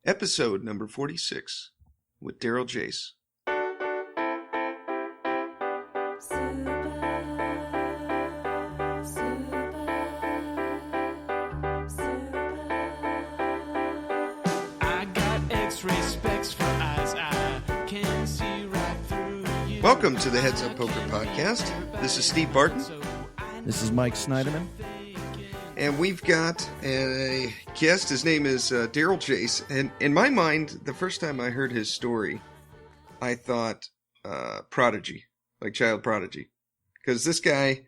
episode number 46 with Daryl Jace. Welcome to the Heads Up Poker Podcast. This is Steve Barton. This is Mike Snyderman. And we've got a guest. His name is Daryl Jace. And in my mind, the first time I heard his story, I thought prodigy, like child prodigy. Because this guy,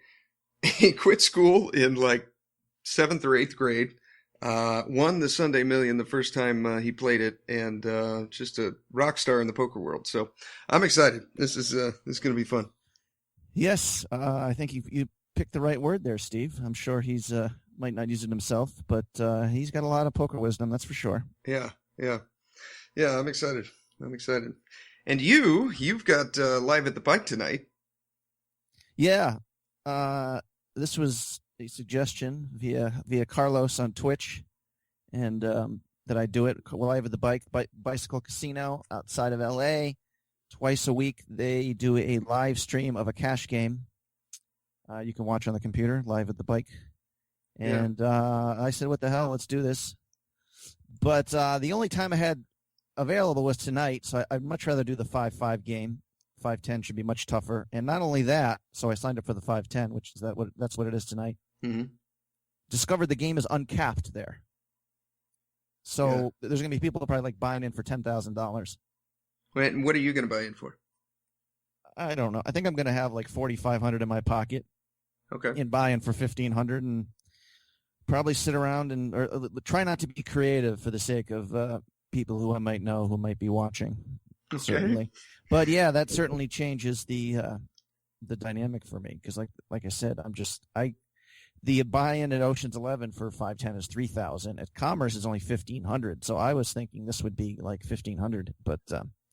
he quit school in like 7th or 8th grade, won the Sunday Million the first time he played it, and just a rock star in the poker world. So I'm excited. This is going to be fun. Yes, I think you picked the right word there, Steve. I'm sure he's might not use it himself, but he's got a lot of poker wisdom, that's for sure. Yeah. I'm excited. And you've got Live at the Bike tonight. Yeah, this was a suggestion via Carlos on Twitch, and that I do it Live at the Bicycle Casino outside of LA. Twice a week, they do a live stream of a cash game. You can watch on the computer, Live at the Bike. And I said, what the hell, let's do this. But the only time I had available was tonight, so I'd much rather do the 5-5 game. 5-10 should be much tougher. And not only that, so I signed up for the 5-10, which is that's what it is tonight. Mm-hmm. Discovered the game is uncapped there. So there's going to be people probably like buying in for $10,000. Wait, and what are you going to buy in for? I don't know. I think I'm going to have like $4,500 in my pocket. Okay. And buy in for $1,500 and probably sit around and or try not to be creative for the sake of people who I might know who might be watching. Okay. Certainly. But yeah, that certainly changes the dynamic for me because like I said, the buy-in at Ocean's 11 for 5-10 is $3,000. At Commerce is only $1,500. So I was thinking this would be like $1,500. But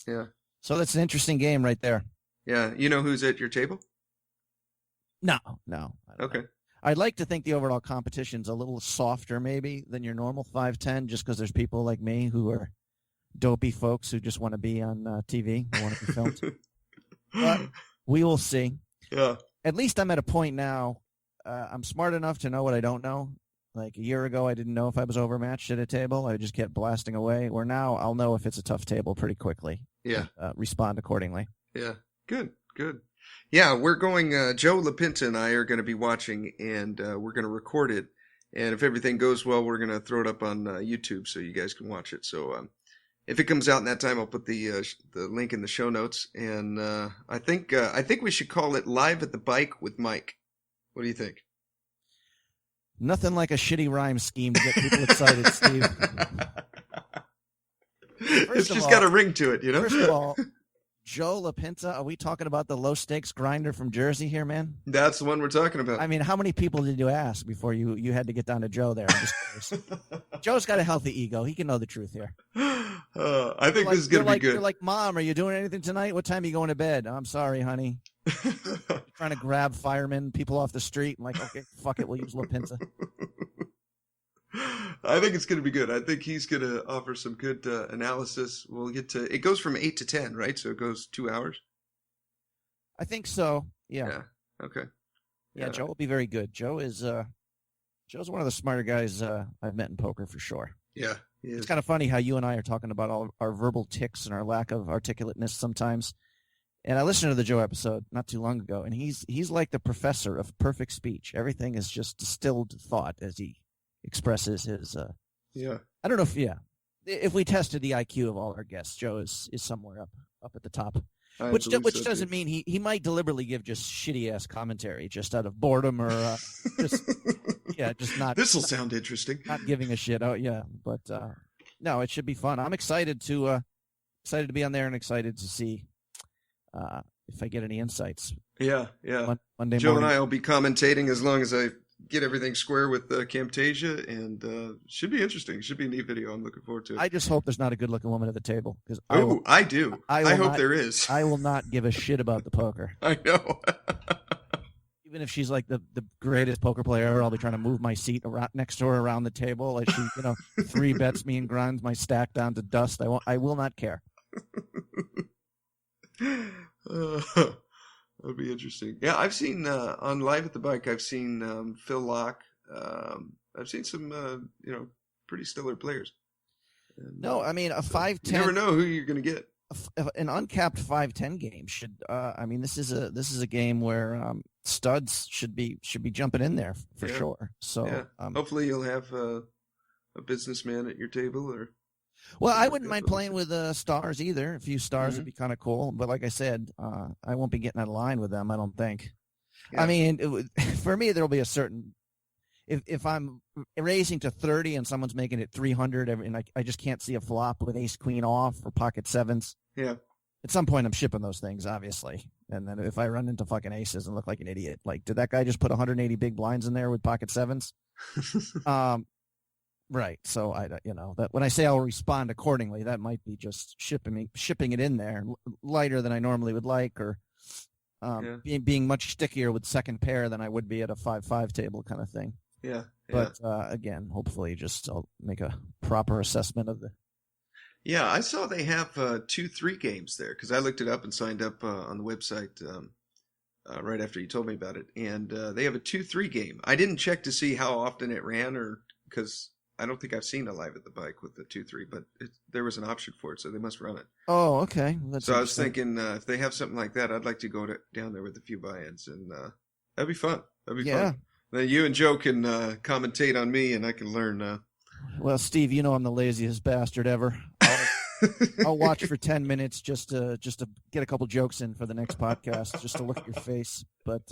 yeah. So that's an interesting game right there. Yeah. You know who's at your table? No. Okay. I'd like to think the overall competition's a little softer maybe than your normal 5-10 just because there's people like me who are dopey folks who just want to be on TV, who want to be filmed. But we will see. Yeah. At least I'm at a point now. I'm smart enough to know what I don't know. Like a year ago, I didn't know if I was overmatched at a table. I just kept blasting away. Where now I'll know if it's a tough table pretty quickly. Yeah. And, respond accordingly. Yeah. Good. Yeah, we're going, Joe LaPinta and I are going to be watching, and we're going to record it. And if everything goes well, we're going to throw it up on YouTube so you guys can watch it. So if it comes out in that time, I'll put the link in the show notes. And I think we should call it Live at the Bike with Mike. What do you think? Nothing like a shitty rhyme scheme to get people excited, Steve. It's just got a ring to it, you know? First of all, Joe LaPinta, are we talking about the low-stakes grinder from Jersey here, man? That's the one we're talking about. I mean, how many people did you ask before you had to get down to Joe there? I'm just curious. Joe's got a healthy ego. He can know the truth here. I think this is going to be good. You're like, Mom, are you doing anything tonight? What time are you going to bed? I'm sorry, honey. Trying to grab firemen, people off the street. I'm like, okay, fuck it. We'll use LaPinta. I think it's going to be good. I think he's going to offer some good analysis. We'll get to it. Goes from 8 to 10, right? So it goes 2 hours. I think so. Yeah. Okay. Yeah, Joe will be very good. Joe's one of the smarter guys I've met in poker for sure. Yeah. It's kind of funny how you and I are talking about all our verbal tics and our lack of articulateness sometimes. And I listened to the Joe episode not too long ago, and he's like the professor of perfect speech. Everything is just distilled thought as he expresses his. I don't know if we tested the IQ of all our guests, Joe is somewhere up at the top. Which doesn't mean he might deliberately give just shitty ass commentary just out of boredom or just not. This will sound interesting. Not giving a shit. Oh yeah, but no, it should be fun. I'm excited to be on there and excited to see if I get any insights. Yeah. Monday Joe morning. and I will be commentating as long as I get everything square with Camtasia, and should be interesting. Should be a neat video. I'm looking forward to it. I just hope there's not a good-looking woman at the table. I do. I hope there is. I will not give a shit about the poker. I know. Even if she's like the greatest poker player ever, I'll be trying to move my seat around, next to her around the table. Like she, 3-bets me and grinds my stack down to dust. I will not care. That'd be interesting. Yeah, I've seen on Live at the Bike. I've seen Phil Locke. I've seen some pretty stellar players. And, no, I mean a 5-10. You never know who you're going to get. An uncapped 5-10 game should. This is a game where studs should be jumping in there for sure. So hopefully you'll have a businessman at your table, or. Well, I wouldn't mind playing with stars either. A few stars would be kind of cool. But like I said, I won't be getting out of line with them, I don't think. Yeah. I mean, for me, there'll be a certain. If I'm raising to 30 and someone's making it 300, and I just can't see a flop with ace queen off or pocket sevens. Yeah. At some point, I'm shipping those things, obviously. And then if I run into fucking aces and look like an idiot, like, did that guy just put 180 big blinds in there with pocket sevens? Right. So that when I say I'll respond accordingly, that might be just shipping it in there lighter than I normally would like, or being much stickier with second pair than I would be at a 5-5 table kind of thing. Yeah. But again, hopefully I'll make a proper assessment of the. Yeah, I saw they have 2-3 games there, because I looked it up and signed up on the website right after you told me about it. And they have a 2-3 game. I didn't check to see how often it ran, or because I don't think I've seen a Live at the Bike with the 2-3, but there was an option for it, so they must run it. Oh, okay. So I was thinking if they have something like that, I'd like to go down there with a few buy-ins, and that'd be fun. That'd be fun. Then you and Joe can commentate on me, and I can learn. Well, Steve, I'm the laziest bastard ever. I'll watch for 10 minutes just to get a couple jokes in for the next podcast, just to look at your face. But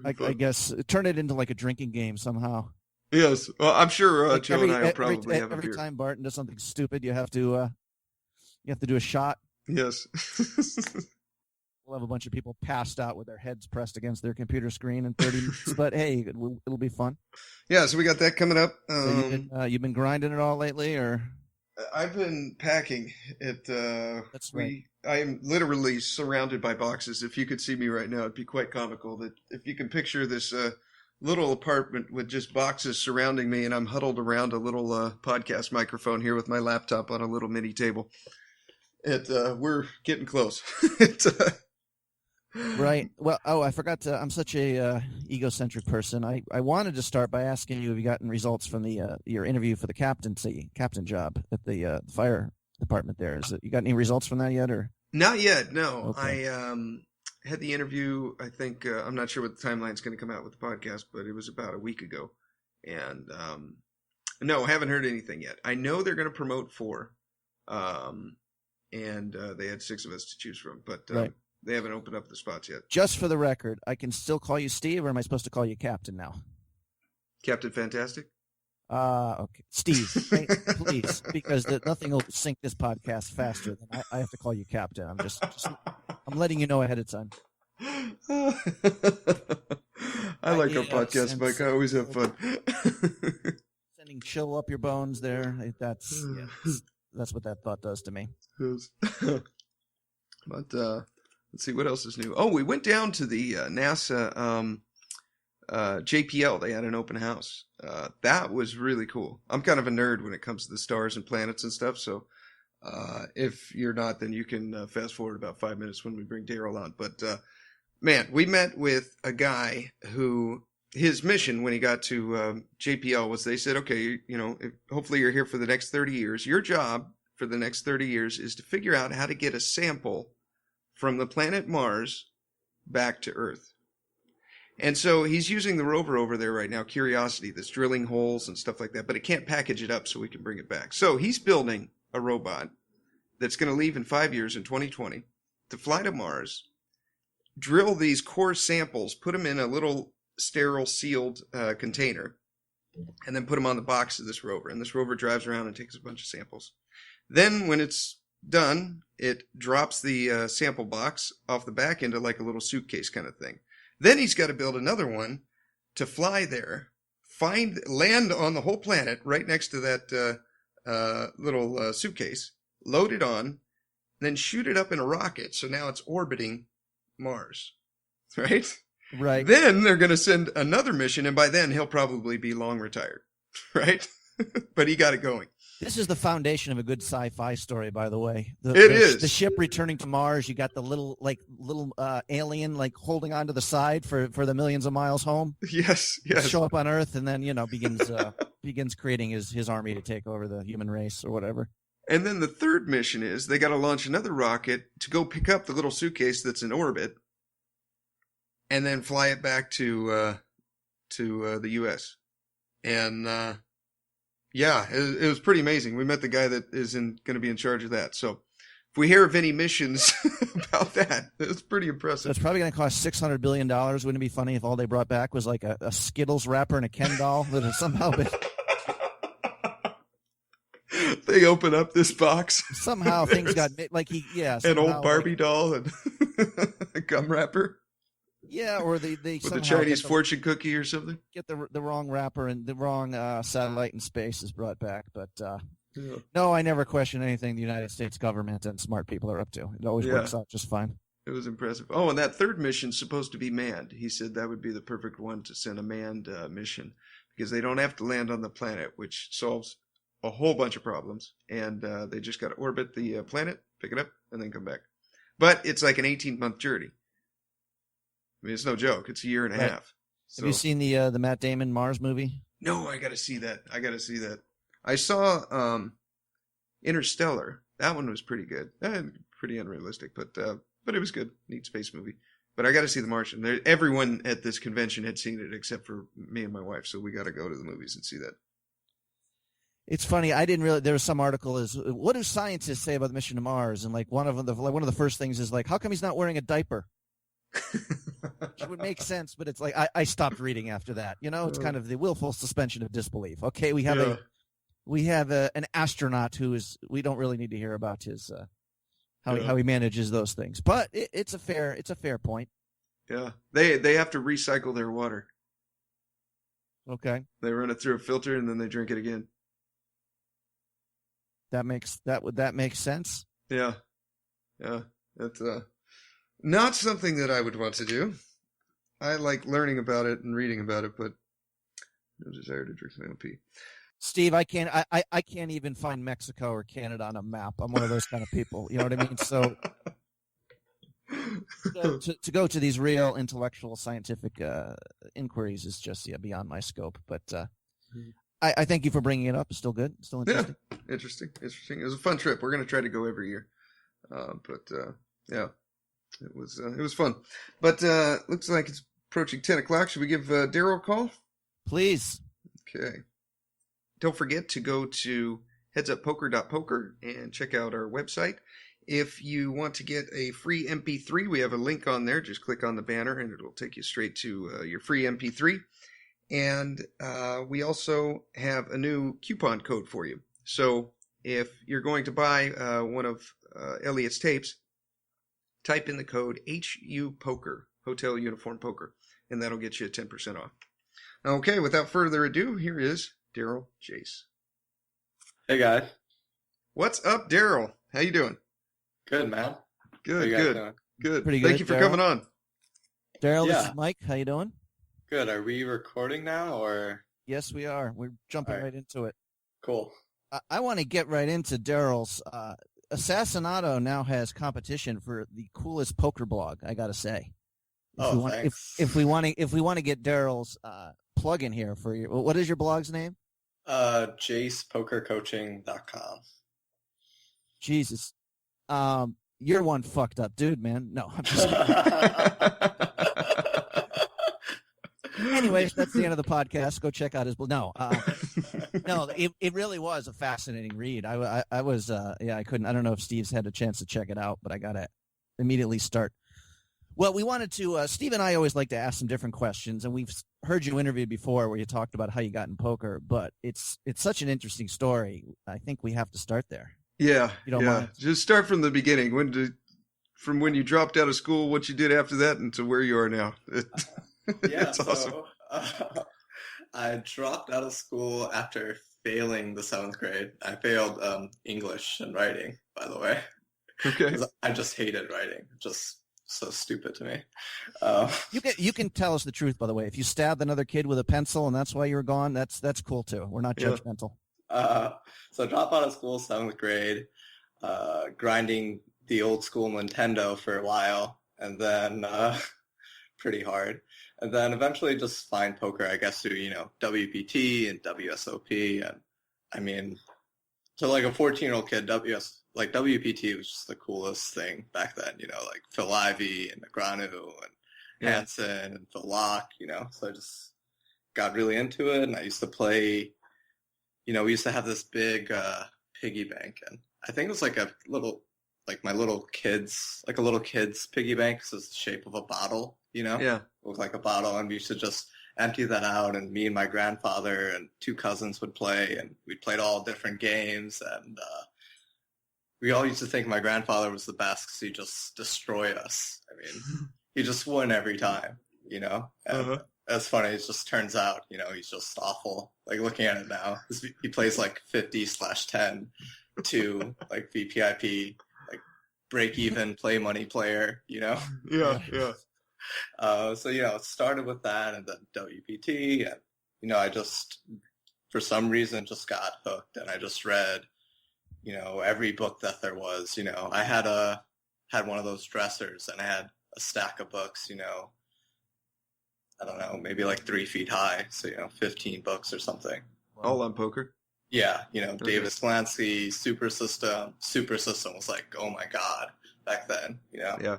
I guess turn it into like a drinking game somehow. Yes, well, I'm sure Joe and I will probably have a beer. Every time Barton does something stupid, you have to do a shot. Yes. We'll have a bunch of people passed out with their heads pressed against their computer screen in 30 minutes, but hey, it'll be fun. Yeah, so we got that coming up. So you've been grinding it all lately, or? I've been packing it. That's right. I am literally surrounded by boxes. If you could see me right now, it'd be quite comical. That if you can picture this little apartment with just boxes surrounding me, and I'm huddled around a little podcast microphone here with my laptop on a little mini table. We're getting close. Right. Well, I forgot to. I'm such a egocentric person. I wanted to start by asking you, have you gotten results from your interview for the captain job at the fire department there? You got any results from that yet, or? Not yet. No. Okay. I had the interview. I think I'm not sure what the timeline's going to come out with the podcast, but it was about a week ago, and no, haven't heard anything yet. I know they're going to promote 4, and they had 6 of us to choose from, but. Right. They haven't opened up the spots yet. Just for the record, I can still call you Steve, or am I supposed to call you Captain now? Captain Fantastic? Okay. Steve, please, because nothing will sink this podcast faster than I have to call you Captain. I'm letting you know ahead of time. I like our podcast, Mike. I always have fun. Sending chill up your bones there. That's what that thought does to me. But let's see, what else is new? Oh, we went down to the NASA JPL. They had an open house. That was really cool. I'm kind of a nerd when it comes to the stars and planets and stuff. So if you're not, then you can fast forward about 5 minutes when we bring Daryl on. But man, we met with a guy who his mission when he got to JPL was they said, okay, hopefully you're here for the next 30 years. Your job for the next 30 years is to figure out how to get a sample from the planet Mars back to Earth. And so he's using the rover over there right now, Curiosity, that's drilling holes and stuff like that, but it can't package it up so we can bring it back. So he's building a robot that's going to leave in 5 years in 2020 to fly to Mars, drill these core samples, put them in a little sterile sealed container, and then put them on the box of this rover. And this rover drives around and takes a bunch of samples. Then when it's done, it drops the sample box off the back into like a little suitcase kind of thing. Then he's got to build another one to fly there, land on the whole planet right next to that little suitcase, load it on, then shoot it up in a rocket. So now it's orbiting Mars. right? Right. Then they're going to send another mission, and by then he'll probably be long retired, right? But he got it going. This is the foundation of a good sci-fi story, by the way. It is. The ship returning to Mars. You got the little alien like holding onto the side for the millions of miles home. Yes. Show up on Earth, and then begins creating his army to take over the human race or whatever. And then the third mission is they got to launch another rocket to go pick up the little suitcase that's in orbit, and then fly it back to the U.S. And yeah, it was pretty amazing. We met the guy that is going to be in charge of that. So if we hear of any missions about that, it's pretty impressive. So it's probably going to cost $600 billion. Wouldn't it be funny if all they brought back was like a Skittles wrapper and a Ken doll that has somehow been... They open up this box. Somehow things got like an old Barbie doll and a gum wrapper. Yeah, or they with a Chinese fortune cookie or something. Get the wrong wrapper and the wrong satellite in space is brought back. But no, I never question anything the United States government and smart people are up to. It always works out just fine. It was impressive. Oh, and that third mission's supposed to be manned. He said that would be the perfect one to send a manned mission because they don't have to land on the planet, which solves a whole bunch of problems. And they just got to orbit the planet, pick it up, and then come back. But it's like an 18-month journey. I mean, it's no joke. It's a year and a half. So. Have you seen the Matt Damon Mars movie? No, I got to see that. I saw Interstellar. That one was pretty good. Pretty unrealistic, but it was good. Neat space movie. But I got to see The Martian. Everyone at this convention had seen it except for me and my wife, so we got to go to the movies and see that. It's funny. I didn't really. There was some article is what do scientists say about the mission to Mars? And like one of the first things is like, how come he's not wearing a diaper? Which would make sense, but it's like I stopped reading after that. You know, it's kind of the willful suspension of disbelief. Okay, we have an astronaut who is. We don't really need to hear about his how he manages those things, but it's a fair point. Yeah, they have to recycle their water. Okay, they run it through a filter and then they drink it again. That makes sense. Yeah. That's not something that I would want to do. I like learning about it and reading about it, but no desire to drink my own pee. Steve, I can't even find Mexico or Canada on a map. I'm one of those kind of people. You know what I mean? So to go to these real intellectual scientific inquiries is just beyond my scope. But I thank you for bringing it up. It's still good. It's still interesting. Yeah, interesting. It was a fun trip. We're going to try to go every year. Yeah, it was fun. But looks like it's approaching 10 o'clock. Should we give Daryl a call? Please. Okay. Don't forget to go to headsuppoker.poker and check out our website. If you want to get a free MP3, we have a link on there. Just click on the banner and it'll take you straight to your free MP3. And we also have a new coupon code for you. So if you're going to buy one of Elliot's tapes, type in the code HU Poker, Hotel Uniform Poker, and that'll get you 10% off. Okay, without further ado, here is Daryl Jace. Hey, guys. What's up, Daryl? How you doing? Good, man. Good. Pretty good. Thank you for coming on. Daryl, this is Mike. How you doing? Good. Are we recording now, or? Yes, we are. We're jumping right into it. Cool. I want to get right into Daryl's. Assassinato now has competition for the coolest poker blog, I got to say. If we want to get Daryl's plug in here for you, what is your blog's name? JacePokerCoaching.com. Jesus. You're one fucked up dude, man. No, I'm just Anyways, that's the end of the podcast. Go check out his blog. No, it really was a fascinating read. I was I couldn't. I don't know if Steve's had a chance to check it out, but I got to immediately start. Well, we wanted to, Steve and I always like to ask some different questions, and we've heard you interviewed before where you talked about how you got in poker, but it's such an interesting story. I think we have to start there. Yeah. You don't mind? Just start from the beginning. From when you dropped out of school, what you did after that, and to where you are now. It's awesome. I dropped out of school after failing the 7th grade. I failed English and writing, by the way. Okay. I just hated writing. Just so stupid to me. You can tell us the truth, by the way. If you stabbed another kid with a pencil and that's why you were gone, that's cool too. We're not judgmental. So I dropped out of school, 7th grade, grinding the old school Nintendo for a while, and then pretty hard. And then eventually just find poker, I guess, through, WPT and WSOP. And I mean, to like a 14-year-old kid, WPT was just the coolest thing back then, like Phil Ivey and Negranu and Hansen and Phil Locke, So I just got really into it, and I used to play, we used to have this big piggy bank, and I think it was like a little kid's piggy bank, so it's the shape of a bottle, Yeah. It looked like a bottle, and we used to just empty that out, and me and my grandfather and 2 cousins would play, and we played all different games, and we all used to think my grandfather was the best because he just destroyed us. I mean, he just won every time, And That's funny. It just turns out, he's just awful. Like looking at it now, he plays like 50/10 to like VPIP, like break even, play money player, Yeah. So, it started with that, and then WPT, and, I just, for some reason, just got hooked, and I just read, every book that there was. I had one of those dressers, and I had a stack of books, I don't know, maybe like 3 feet high, so 15 books or something. All on poker. Yeah, Davis Lansky, Super System. Super System was like, oh my god, back then, Yeah.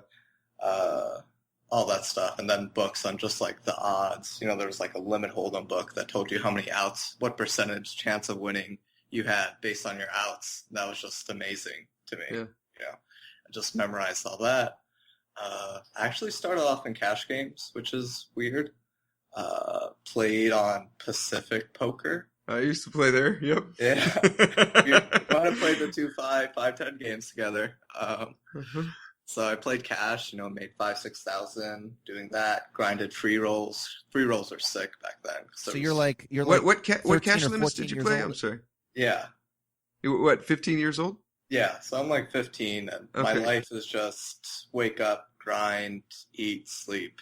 All that stuff, and then books on just like the odds. There was like a limit hold'em book that told you how many outs, what percentage chance of winning you had based on your outs. That was just amazing to me. Yeah. I just memorized all that. I actually started off in cash games, which is weird. Played on Pacific Poker. I used to play there. Yep. Yeah. We want to play the 2-5, 5-10 games together. So I played cash, made 5,000-6,000 doing that. Grinded free rolls. Free rolls are sick back then. So you're like what cash 13 or limits did you play? I'm sorry. Yeah. You were, 15 years old? Yeah. So I'm like 15, and my life is just wake up, grind, eat, sleep.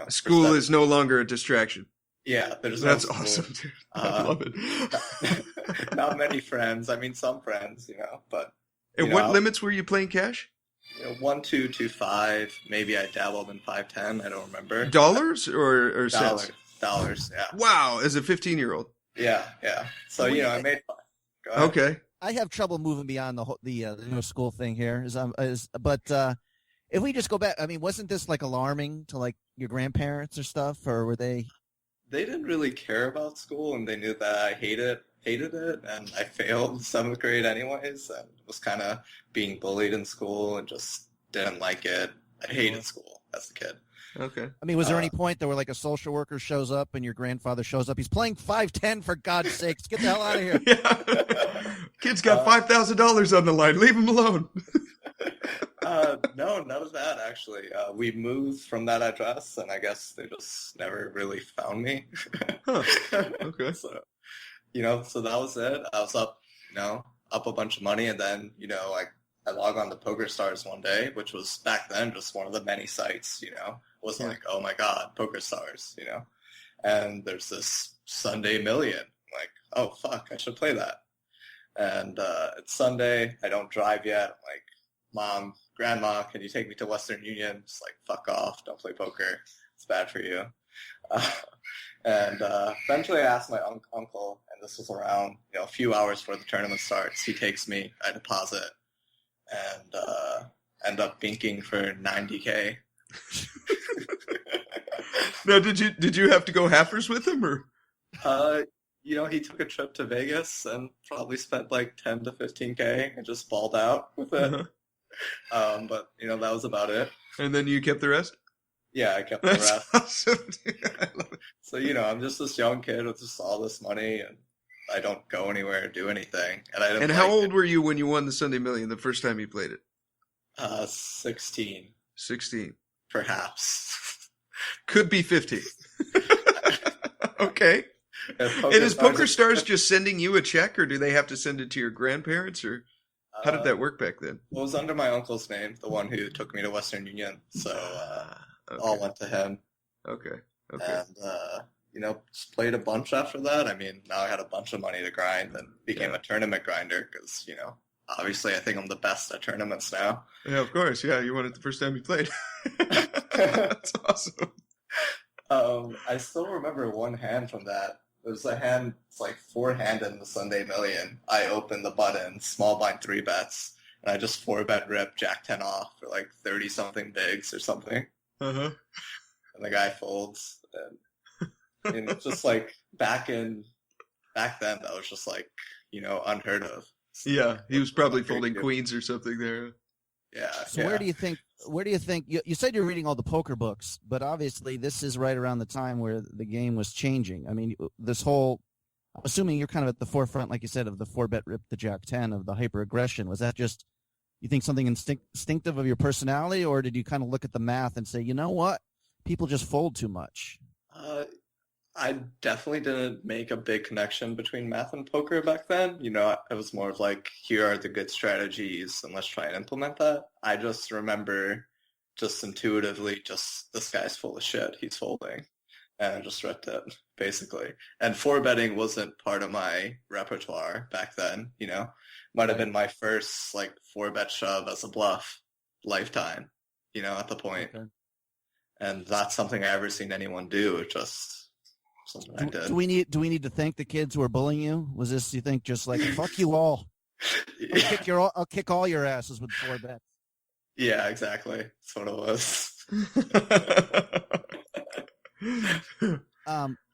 School is no longer a distraction. Yeah, that's awesome, dude. I love it. Not many friends. I mean, some friends, but. And what limits were you playing cash? 1, 2, 2, 5. Maybe I dabbled in 5-10. I don't remember. Dollars or cents? Dollars. Yeah. Wow, as a 15-year-old. Yeah. So I made. Go ahead. Okay. I have trouble moving beyond the no school thing here. But if we just go back, I mean, wasn't this like alarming to like your grandparents or stuff, or were they? They didn't really care about school, and they knew that I hated it, and I failed 7th grade anyways, and was kind of being bullied in school and just didn't like it. I hated school as a kid. Okay. I mean, was there any point that where like a social worker shows up and your grandfather shows up? He's playing 5-10, for God's sakes. Get the hell out of here. Yeah. Kid's got $5,000 on the line. Leave him alone. No, none of that, actually. We moved from that address, and I guess they just never really found me. Huh. Okay. So that was it. I was up a bunch of money, and then, I log on to PokerStars one day, which was back then just one of the many sites, It wasn't like, oh my God, PokerStars, And there's this Sunday Million. Like, oh, fuck, I should play that. And it's Sunday. I don't drive yet. I'm like, Mom, Grandma, can you take me to Western Union? Just like, fuck off. Don't play poker. It's bad for you. And eventually I asked my uncle, and this was around, a few hours before the tournament starts. He takes me, I deposit, and end up binking for $90K. Now, did you have to go halfers with him, or? He took a trip to Vegas and probably spent like 10 to 15K and just balled out with it. Uh-huh. But that was about it. And then you kept the rest? Yeah, I kept the That's rest. awesome, dude. I love it. So, I'm just this young kid with just all this money, and I don't go anywhere or do anything. And how old were you when you won the Sunday Million the first time you played it? 16. 16. Perhaps. Could be 15. Okay. And is PokerStars just sending you a check, or do they have to send it to your grandparents, or? How did that work back then? It was under my uncle's name, the one who took me to Western Union. So Okay. all went to him. Okay. And, just played a bunch after that. I mean, now I had a bunch of money to grind and became a tournament grinder because, obviously I think I'm the best at tournaments now. Yeah, of course. Yeah, you won it the first time you played. That's awesome. I still remember one hand from that. It was a hand, it's like four-handed in the Sunday Million. I opened the button, small blind 3-bets, and I just 4-bet rip Jack 10 off for like 30-something bigs or something. Uh-huh. And the guy folds. And it's just like back then, that was just like, unheard of. Yeah, he was probably folding queens or something there. Yeah. So where do you think you said you're reading all the poker books, but obviously this is right around the time where the game was changing. I mean, I'm assuming you're kind of at the forefront, like you said, of the 4-bet rip the Jack 10, of the hyper aggression. Was that just, you think, something instinctive of your personality, or did you kind of look at the math and say, you know what, people just fold too much? I definitely didn't make a big connection between math and poker back then. It was more of like, here are the good strategies and let's try and implement that. I just remember just intuitively, this guy's full of shit. He's folding. And I just ripped it, basically. And 4-betting wasn't part of my repertoire back then, Might have been my first, 4-bet shove as a bluff lifetime, at the point. Okay. And that's something I've ever seen anyone do. It just... Do we need to thank the kids who are bullying you? Was this, you think, just like, fuck you all? I'll kick all your asses with 4-bets. Yeah, exactly. That's what it was.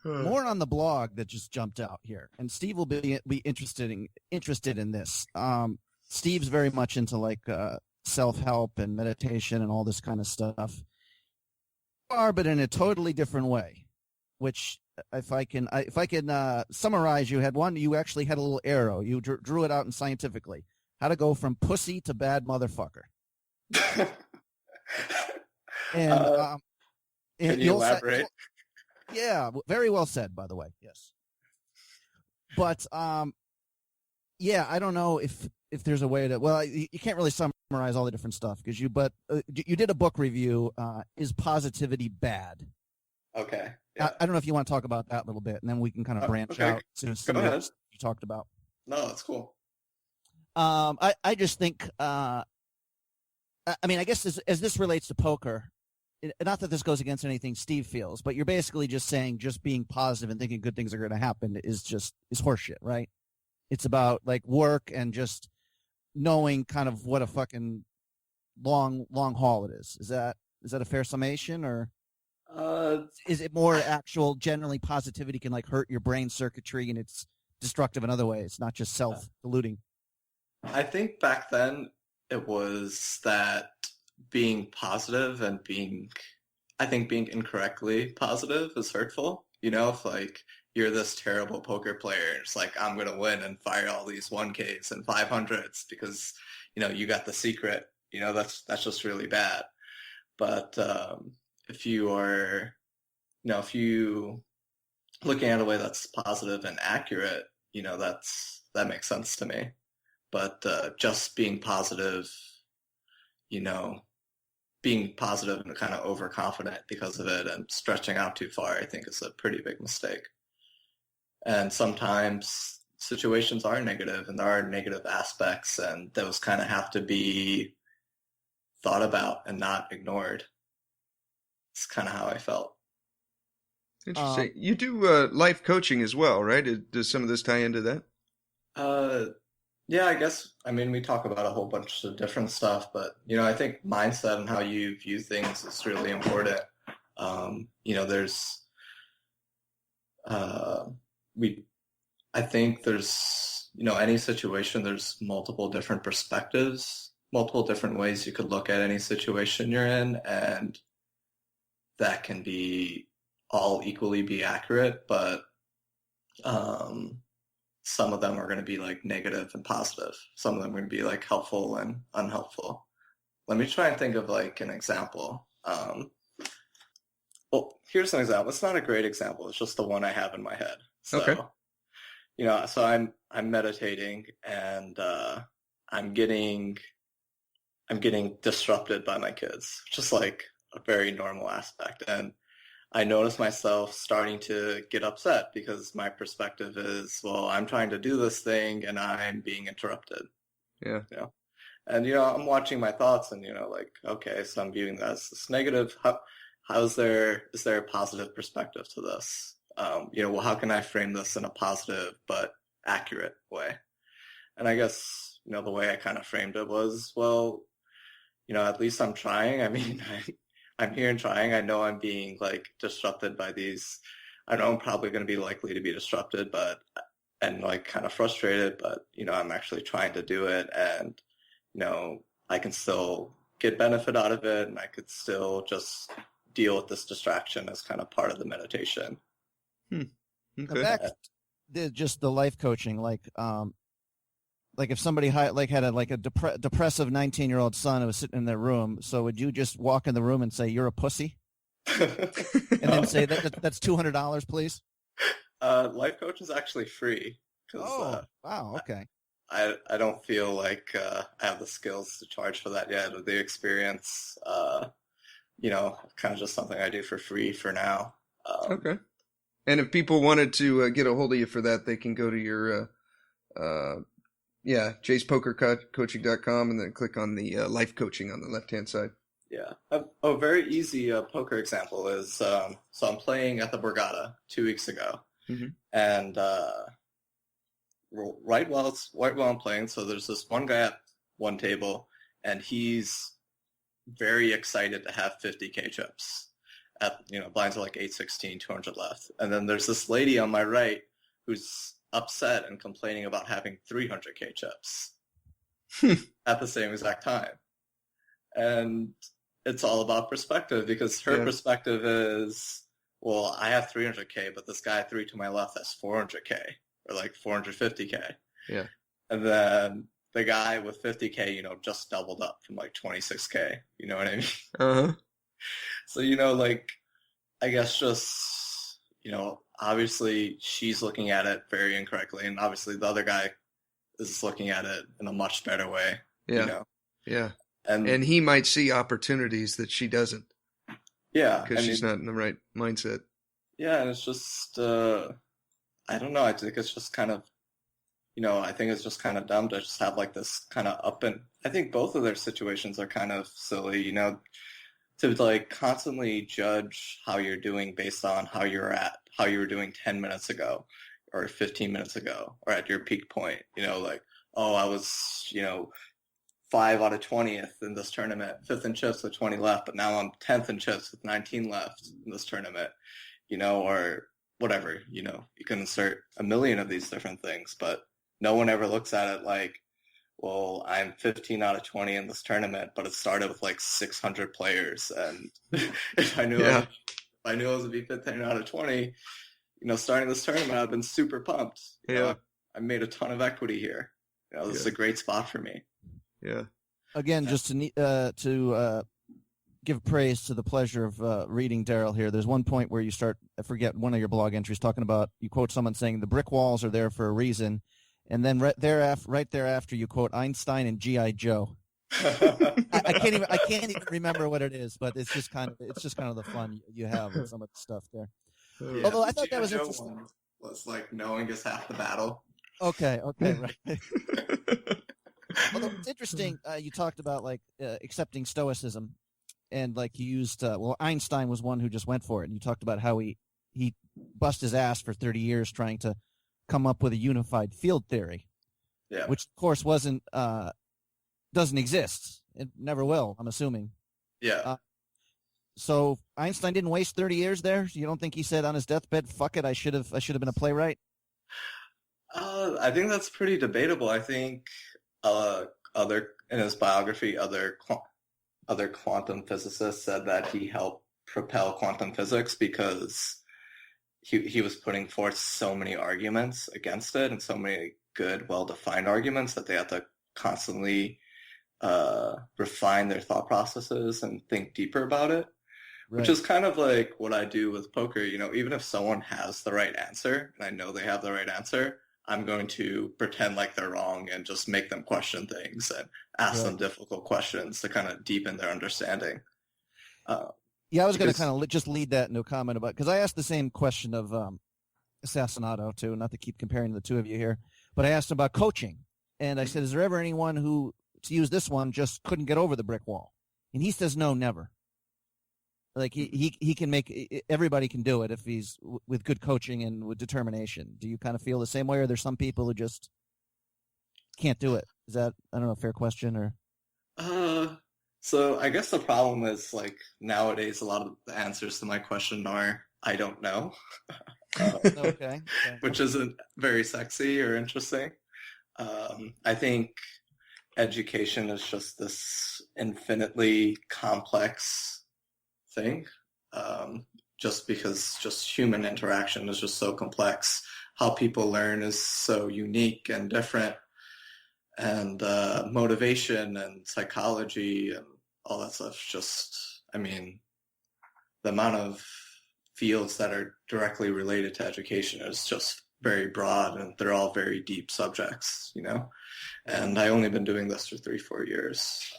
More on the blog that just jumped out here, and Steve will be interested in this. Steve's very much into self-help and meditation and all this kind of stuff. But in a totally different way, which, if I can summarize, you actually had a little arrow. You drew it out and scientifically how to go from pussy to bad motherfucker. And can you elaborate? Yeah, very well said, by the way. Yes. But I don't know if there's a way to, well, you can't really summarize all the different stuff because you did a book review. Is positivity bad? Okay. Yeah. I don't know if you want to talk about that a little bit, and then we can kind of branch out to some of the stuff you talked about. No, that's cool. I just think, I guess as this relates to poker, not that this goes against anything Steve feels, but you're basically just saying just being positive and thinking good things are going to happen is horseshit, right? It's about work and just knowing kind of what a fucking long haul it is. Is that a fair summation, or is it more actual generally positivity can hurt your brain circuitry and it's destructive in other ways, not just self-deluding? I think back then it was that being positive and being incorrectly positive is hurtful. If you're this terrible poker player, it's I'm going to win and fire all these 1Ks and 500s because, you got the secret, that's just really bad. But if you are, if you looking at a way that's positive and accurate, that makes sense to me. But just being positive, being positive and kind of overconfident because of it and stretching out too far, I think is a pretty big mistake. And sometimes situations are negative and there are negative aspects, and those kind of have to be thought about and not ignored. It's kind of how I felt. Interesting. You do life coaching as well, right? Does some of this tie into that? Yeah, I guess. I mean, we talk about a whole bunch of different stuff, but, I think mindset and how you view things is really important. I think there's, any situation, there's multiple different perspectives, multiple different ways you could look at any situation you're in, and that can be all equally be accurate, but some of them are going to be negative and positive. Some of them are going to be helpful and unhelpful. Let me try and think of an example. Well, here's an example. It's not a great example. It's just the one I have in my head. So, okay. So I'm meditating, and I'm getting disrupted by my kids, just like a very normal aspect. And I notice myself starting to get upset because my perspective is, well, I'm trying to do this thing and I'm being interrupted. Yeah. You know? And, I'm watching my thoughts and, like, okay, so I'm viewing that as this negative. Is there a positive perspective to this? Well, how can I frame this in a positive but accurate way? And I guess, the way I kind of framed it was, well, at least I'm trying. I mean, I'm here and trying. I know I'm being like disrupted by these. I know I'm probably going to be likely to be disrupted, and like kind of frustrated, but, I'm actually trying to do it. And, I can still get benefit out of it, and I could still just deal with this distraction as kind of part of the meditation. Okay. Back just the life coaching, like if somebody had a depressive 19-year-old son who was sitting in their room, so would you just walk in the room and say, "You're a pussy," and then say that's $200, please? Life coach is actually free. Wow, okay. I don't feel like I have the skills to charge for that yet, or the experience. Kind of just something I do for free for now. Okay. And if people wanted to get a hold of you for that, they can go to your jacepokercoaching.com and then click on the life coaching on the left-hand side. Yeah. A very easy poker example is, so I'm playing at the Borgata 2 weeks ago. Mm-hmm. And right while I'm playing, so there's this one guy at one table, and he's very excited to have 50K chips. Blinds are like 816, 200 left. And then there's this lady on my right who's upset and complaining about having 300K chips at the same exact time. And it's all about perspective, because her perspective is, well, I have 300K, but this guy 3 to my left has 400K or like 450K. Yeah. And then the guy with 50K, just doubled up from like 26K. You know what I mean? Uh-huh. So, I guess just, obviously she's looking at it very incorrectly, and obviously the other guy is looking at it in a much better way. Yeah. Yeah. And he might see opportunities that she doesn't. Yeah. Because she's not in the right mindset. Yeah, and it's just, I don't know, I think it's just kind of, I think it's just kind of dumb to just have like this kind of I think both of their situations are kind of silly, to like constantly judge how you're doing based on how you were doing 10 minutes ago or 15 minutes ago or at your peak point, like, oh, I was, 5 out of 20th in this tournament, 5th in chips with 20 left, but now I'm 10th in chips with 19 left in this tournament, or whatever, you can insert a million of these different things, but no one ever looks at it like, well, I'm 15 out of 20 in this tournament, but it started with like 600 players. And if I knew I was to be 15 out of 20, starting this tournament, I've been super pumped. I made a ton of equity here. This is a great spot for me. Yeah. Again, just to give praise to the pleasure of reading Daryl here. There's one point where you start, I forget, one of your blog entries talking about, you quote someone saying the brick walls are there for a reason. And then right thereafter, you quote Einstein and G.I. Joe. I can't even remember what it is, but it's just kind of the fun you have with some of the stuff there. Yeah, although I thought G.I. that was Joe interesting. Was like knowing is half the battle. Okay, right. Although it's interesting, you talked about like accepting stoicism, and like you used Einstein was one who just went for it, and you talked about how he bust his ass for 30 years trying to come up with a unified field theory, which of course doesn't exist. It never will, I'm assuming. Yeah. So Einstein didn't waste 30 years there. You don't think he said on his deathbed, "Fuck it, I should have been a playwright"? I think that's pretty debatable. I think in his biography, other quantum physicists said that he helped propel quantum physics because he was putting forth so many arguments against it and so many good, well-defined arguments that they had to constantly refine their thought processes and think deeper about it, which is kind of like what I do with poker. Even if someone has the right answer and I know they have the right answer, I'm going to pretend like they're wrong and just make them question things and ask them difficult questions to kind of deepen their understanding. Yeah, I was going to kind of just lead that into a comment about, because I asked the same question of Assassinato too, not to keep comparing the two of you here, but I asked him about coaching. And I said, is there ever anyone who, to use this one, just couldn't get over the brick wall? And he says, no, never. Like he can make, everybody can do it if he's with good coaching and with determination. Do you kind of feel the same way, or there's some people who just can't do it? Is that, I don't know, a fair question or? So I guess the problem is, like, nowadays a lot of the answers to my question are, I don't know. Okay. Which isn't very sexy or interesting. I think education is just this infinitely complex thing. Just because just human interaction is just so complex. How people learn is so unique and different. And motivation and psychology and all that stuff, just, I mean, the amount of fields that are directly related to education is just very broad, and they're all very deep subjects, you know? And I only been doing this for 3-4 years.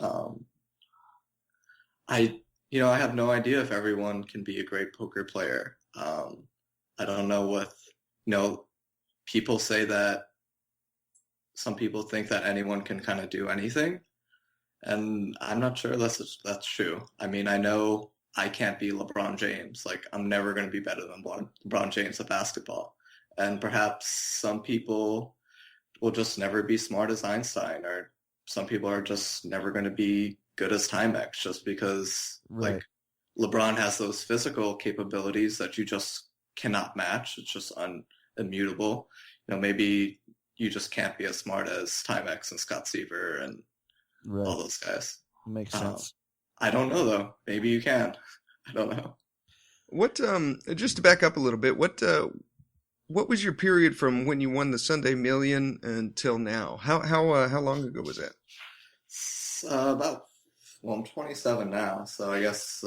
I have no idea if everyone can be a great poker player. I don't know what, people say that some people think that anyone can kind of do anything. And I'm not sure that's true. I mean, I know I can't be LeBron James. Like, I'm never going to be better than LeBron James at basketball. And perhaps some people will just never be smart as Einstein, or some people are just never going to be good as Timex, just because like LeBron has those physical capabilities that you just cannot match. It's just immutable. Maybe you just can't be as smart as Timex and Scott Seaver and all those guys. Makes sense. I don't know, though. Maybe you can. I don't know. What, just to back up a little bit, what was your period from when you won the Sunday Million until now? How long ago was that? I'm 27 now, so I guess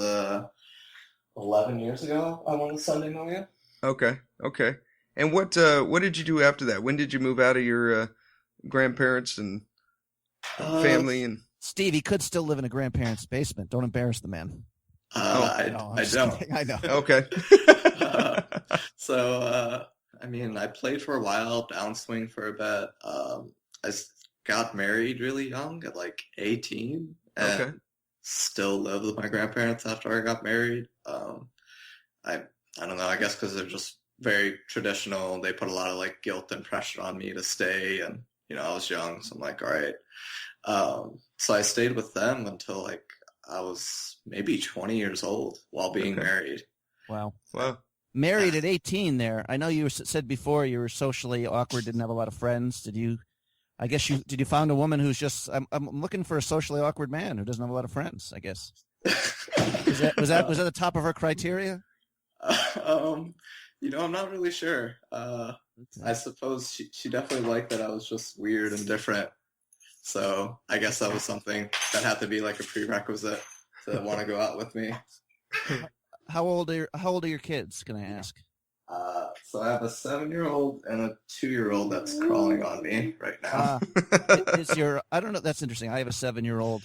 11 years ago I won the Sunday Million. Okay. And what did you do after that? When did you move out of your grandparents and family? And Steve, he could still live in a grandparent's basement. Don't embarrass the man. I don't. I know. Okay. So, I mean, I played for a while, downswing for a bit. I got married really young at like 18, and still lived with my grandparents after I got married. I don't know, I guess because they're just very traditional. They put a lot of like guilt and pressure on me to stay, and I was young, so I'm like, all right. So I stayed with them until like I was maybe 20 years old while being married. Wow. Married at 18 there. I know you said before you were socially awkward, didn't have a lot of friends. Did you find a woman who's just, I'm looking for a socially awkward man who doesn't have a lot of friends, I guess. Was that the top of her criteria? I'm not really sure. I suppose she definitely liked that I was just weird and different. So I guess that was something that had to be like a prerequisite to want to go out with me. How old are your kids? Can I ask? So I have a 7-year-old and a 2-year-old that's crawling on me right now. I don't know. That's interesting. I have a 7-year-old.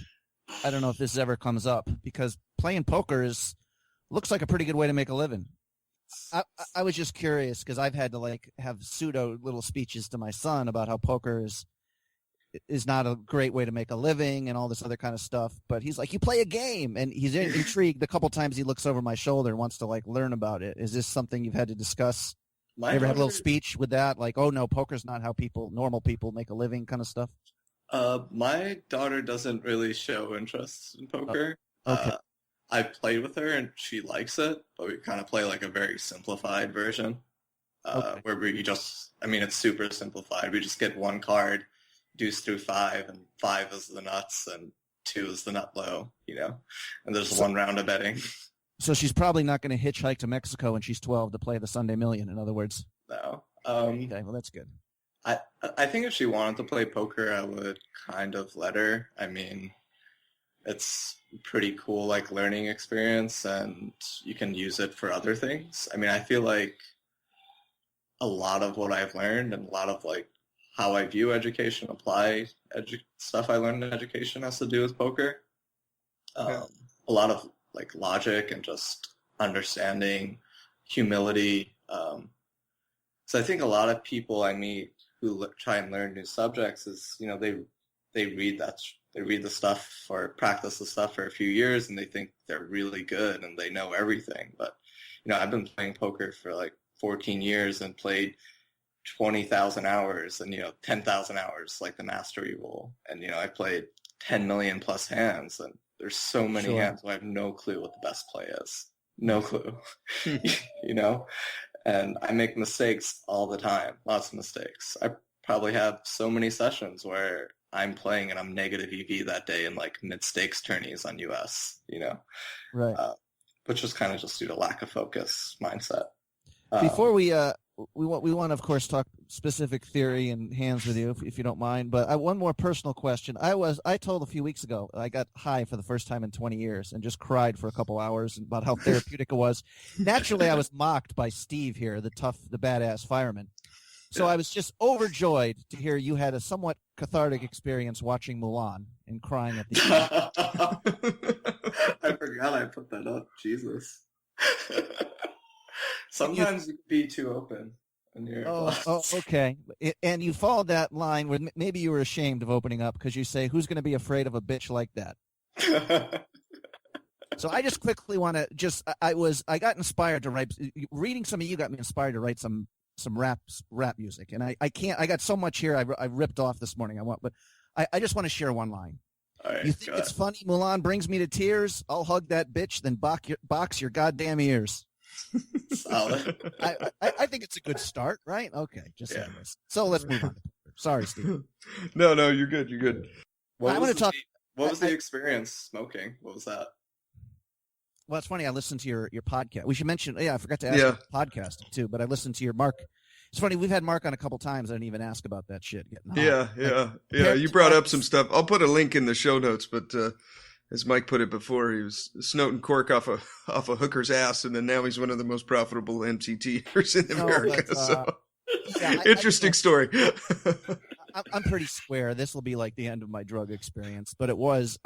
I don't know if this ever comes up, because playing poker looks like a pretty good way to make a living. I was just curious because I've had to like have pseudo little speeches to my son about how poker is not a great way to make a living and all this other kind of stuff. But he's like, you play a game, and he's intrigued. The couple times he looks over my shoulder and wants to like learn about it. Is this something you've had to discuss? You ever had a little speech with that? Like, oh no, poker's not how normal people make a living kind of stuff? My daughter doesn't really show interest in poker. Okay. I played with her and she likes it, but we kind of play like a very simplified version. Where it's super simplified. We just get one card, deuce through 5, and 5 is the nuts, and 2 is the nut low, and there's one round of betting. So she's probably not going to hitchhike to Mexico when she's 12 to play the Sunday Million, in other words. No. Okay, well, that's good. I think if she wanted to play poker, I would kind of let her. I mean, it's pretty cool, like, learning experience, and you can use it for other things. I mean, I feel like a lot of what I've learned and a lot of like how I view education, apply stuff I learned in education has to do with poker. A lot of like logic and just understanding, humility. So I think a lot of people I meet who try and learn new subjects is, you know, they read the stuff or practice the stuff for a few years and they think they're really good and they know everything. But, you know, I've been playing poker for like 14 years and played 20,000 hours and, you know, 10,000 hours like the mastery rule. And, you know, I played 10 million plus hands and there's so many hands where I have no clue what the best play is. No clue, you know, and I make mistakes all the time, lots of mistakes. I probably have so many sessions where I'm playing and I'm negative EV that day in like mid-stakes tourneys on US, you know, Right. Which was kind of just due to lack of focus mindset. Before we want to, of course, talk specific theory and hands with you, if you don't mind. But one more personal question. I told a few weeks ago I got high for the first time in 20 years and just cried for a couple hours about how therapeutic it was. Naturally, I was mocked by Steve here, the badass fireman. So I was just overjoyed to hear you had a somewhat cathartic experience watching Mulan and crying at the end. I forgot I put that up. Jesus. Sometimes you can be too open. Okay. And you followed that line where maybe you were ashamed of opening up because you say, who's going to be afraid of a bitch like that? So I just quickly want to I got inspired to write, reading some of you got me inspired to write some rap music. And I got so much here I ripped off this morning. But I just want to share one line. All right, you think it's funny Mulan brings me to tears? I'll hug that bitch, then box your goddamn ears. Solid. I think it's a good start, right? Okay, anyways. So let's move on. Sorry, Steve. No, you're good. You're good. What was the experience smoking? What was that? Well, it's funny. I listened to your podcast. We should mention. Yeah, I forgot to ask you podcasting too, but I listened to your Mark. It's funny. We've had Mark on a couple times. I didn't even ask about that shit. Yeah. You brought up some stuff. I'll put a link in the show notes, but. As Mike put it before, he was snorting cork off a hooker's ass, and then now he's one of the most profitable MTTers in America. Interesting story. I'm pretty square. This will be like the end of my drug experience, but it was.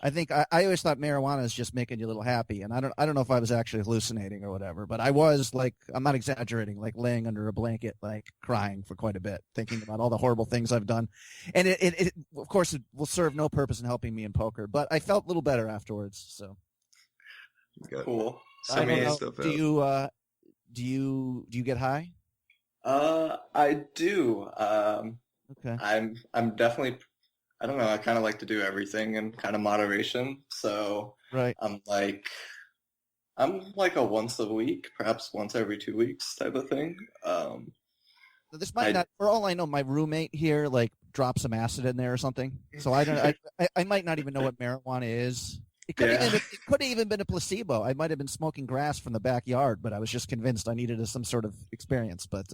I think I always thought marijuana is just making you a little happy, and I don't know if I was actually hallucinating or whatever, but I was like, I'm not exaggerating, like laying under a blanket, like crying for quite a bit, thinking about all the horrible things I've done, and it of course it will serve no purpose in helping me in poker, but I felt a little better afterwards. So cool. I don't know. Do you get high? I do. Okay. I'm definitely. I don't know. I kind of like to do everything in kind of moderation. So right. I'm like a once a week, perhaps once every 2 weeks type of thing. This might not, for all I know, my roommate here like dropped some acid in there or something. So I might not even know what marijuana is. It could have even been a placebo. I might have been smoking grass from the backyard, but I was just convinced I needed some sort of experience. But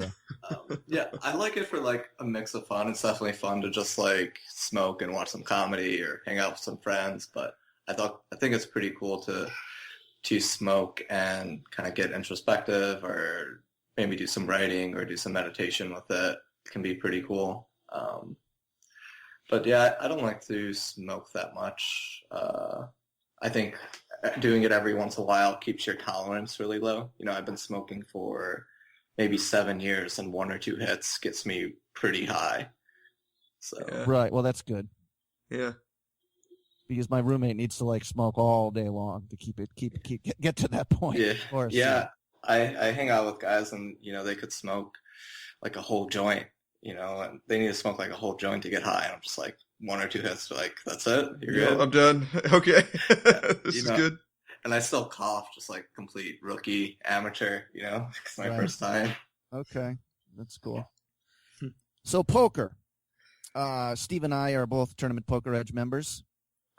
yeah, I like it for like a mix of fun. It's definitely fun to just like smoke and watch some comedy or hang out with some friends. But I think it's pretty cool to smoke and kind of get introspective, or maybe do some writing or do some meditation with it. It can be pretty cool. But yeah, I don't like to smoke that much. I think doing it every once in a while keeps your tolerance really low. You know, I've been smoking for maybe 7 years, and 1 or 2 hits gets me pretty high. So right, well, that's good. Yeah, because my roommate needs to like smoke all day long to get to that point. Yeah, of course. Yeah. I hang out with guys, and you know they could smoke like a whole joint. You know, and they need to smoke like a whole joint to get high. And I'm just like 1 or 2 hits, like that's it. You're good. I'm done. Okay, this is good. And I still cough, just like complete rookie, amateur. You know, it's my first time. Okay, that's cool. So poker. Steve and I are both Tournament Poker Edge members.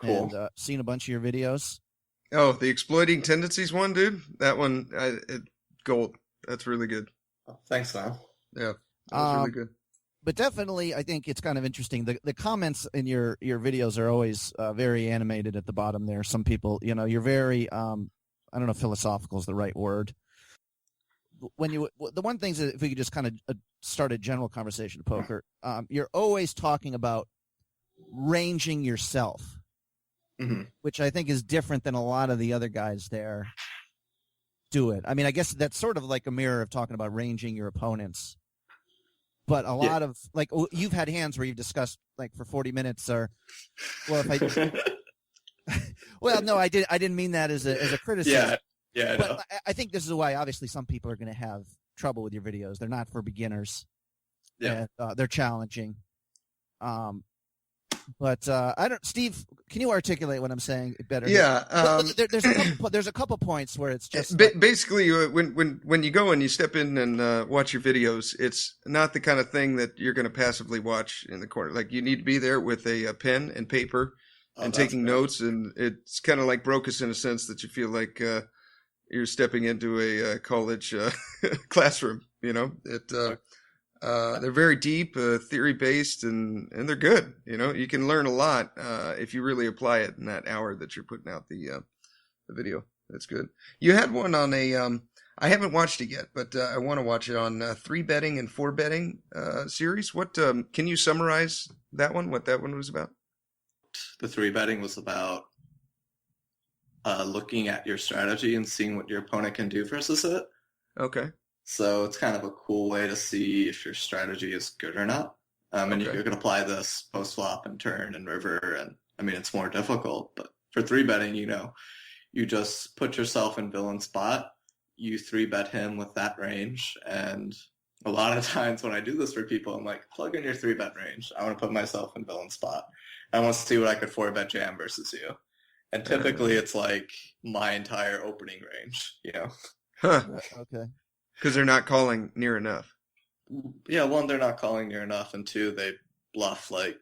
Cool. And seen a bunch of your videos. Oh, the exploiting tendencies one, dude. That one, gold. That's really good. Oh, thanks, man. Yeah, that was really good. But definitely, I think it's kind of interesting. The comments in your videos are always very animated at the bottom there. Some people, you know, you're very, I don't know if philosophical is the right word, the one thing is, if we could just kind of start a general conversation of poker, you're always talking about ranging yourself, which I think is different than a lot of the other guys there do it. I mean, I guess that's sort of like a mirror of talking about ranging your opponents. But a lot of, like, you've had hands where you've discussed, like, for 40 minutes, or, well, well, no, I didn't mean that as a criticism. Yeah, I but know. I think this is why, obviously, some people are going to have trouble with your videos. They're not for beginners. Yeah. And, they're challenging. But I don't. Steve, can you articulate what I'm saying better? Yeah. There's a couple points where it's just basically when you go and you step in and watch your videos, it's not the kind of thing that you're going to passively watch in the corner. Like, you need to be there with a pen and paper and taking notes, and it's kind of like Brocus in a sense that you feel like you're stepping into a college classroom. You know, they're very deep, theory based, and they're good. You know, you can learn a lot if you really apply it in that hour that you're putting out the video. That's good. You had one on I haven't watched it yet, but I want to watch it on 3-betting and 4-betting series. What can you summarize that one? What that one was about? The 3-betting was about looking at your strategy and seeing what your opponent can do versus it. Okay. So it's kind of a cool way to see if your strategy is good or not. And you can apply this post-flop and turn and river. And I mean, it's more difficult, but for 3-betting, you know, you just put yourself in villain spot. You 3-bet him with that range. And a lot of times when I do this for people, I'm like, plug in your 3-bet range. I want to put myself in villain spot. I want to see what I could 4-bet jam versus you. And typically it's like my entire opening range, you know? Huh. Okay. Because they're not calling near enough. Yeah, one, they're not calling near enough, and two, they bluff like,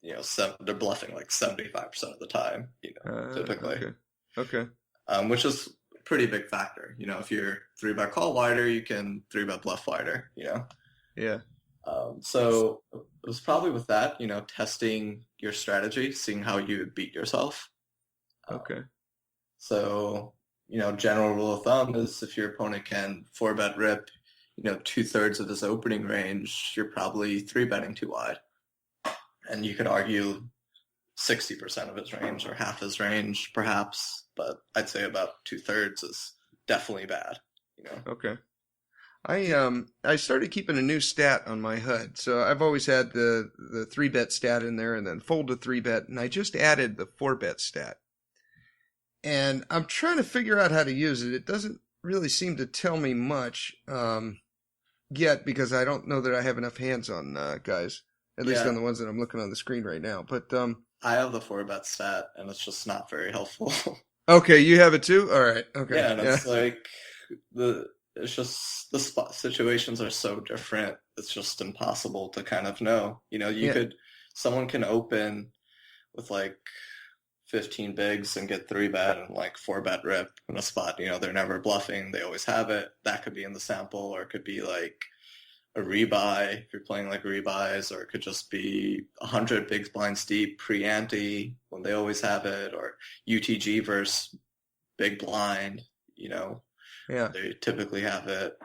you know, they're bluffing like 75% of the time, you know, typically. Okay. Which is a pretty big factor. You know, if you're 3-bet call wider, you can 3-bet bluff wider, you know? Yeah. So it was probably with that, you know, testing your strategy, seeing how you would beat yourself. Okay. So, you know, general rule of thumb is if your opponent can 4-bet rip, you know, 2/3 of his opening range, you're probably 3-betting too wide. And you could argue 60% of his range or half his range, perhaps, but I'd say about 2/3 is definitely bad, you know. Okay. I started keeping a new stat on my HUD. So I've always had the 3-bet stat in there and then fold to 3-bet, and I just added the 4-bet stat. And I'm trying to figure out how to use it. It doesn't really seem to tell me much yet, because I don't know that I have enough hands on guys, at least on the ones that I'm looking on the screen right now. But I have the 4-bet stat, and it's just not very helpful. Okay, you have it too? All right. Okay. Yeah, and it's like it's just the spot situations are so different. It's just impossible to kind of know. You know, someone can open with like 15 bigs and get 3-bet and like 4-bet rip in a spot. You know, they're never bluffing. They always have it. That could be in the sample, or it could be like a rebuy if you're playing like rebuys, or it could just be 100 bigs blinds deep pre-ante when they always have it, or UTG versus big blind, you know. Yeah. They typically have it.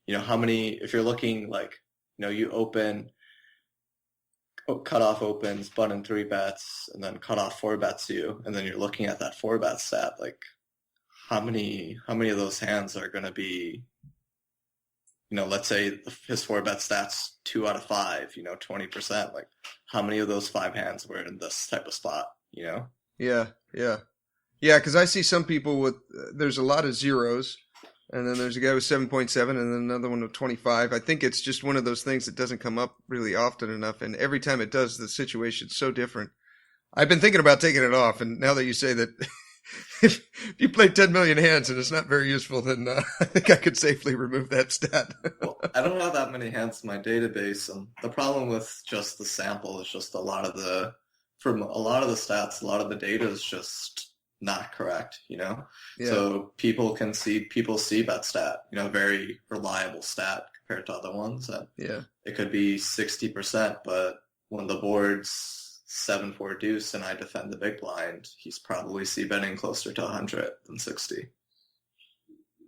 You know, how many, if you're looking like, you know, you open, cutoff opens, button 3-bets, and then cutoff 4-bets you, and then you're looking at that 4-bet stat, like how many of those hands are going to be, you know, let's say his 4-bet stats 2 out of 5, you know, 20%, like how many of those 5 hands were in this type of spot, you know? Yeah, because I see some people with, there's a lot of zeros, and then there's a guy with 7.7, and then another one with 25. I think it's just one of those things that doesn't come up really often enough, and every time it does, the situation's so different. I've been thinking about taking it off, and now that you say that if you play 10 million hands and it's not very useful, then I think I could safely remove that stat. Well, I don't have that many hands in my database, and the problem with just the sample is just a lot of the stats, a lot of the data is just not correct, you know? Yeah. So people see that stat, you know, very reliable stat compared to other ones. And it could be 60%, but when the board's 7-4 deuce and I defend the big blind, he's probably c-betting closer to 100 than 60.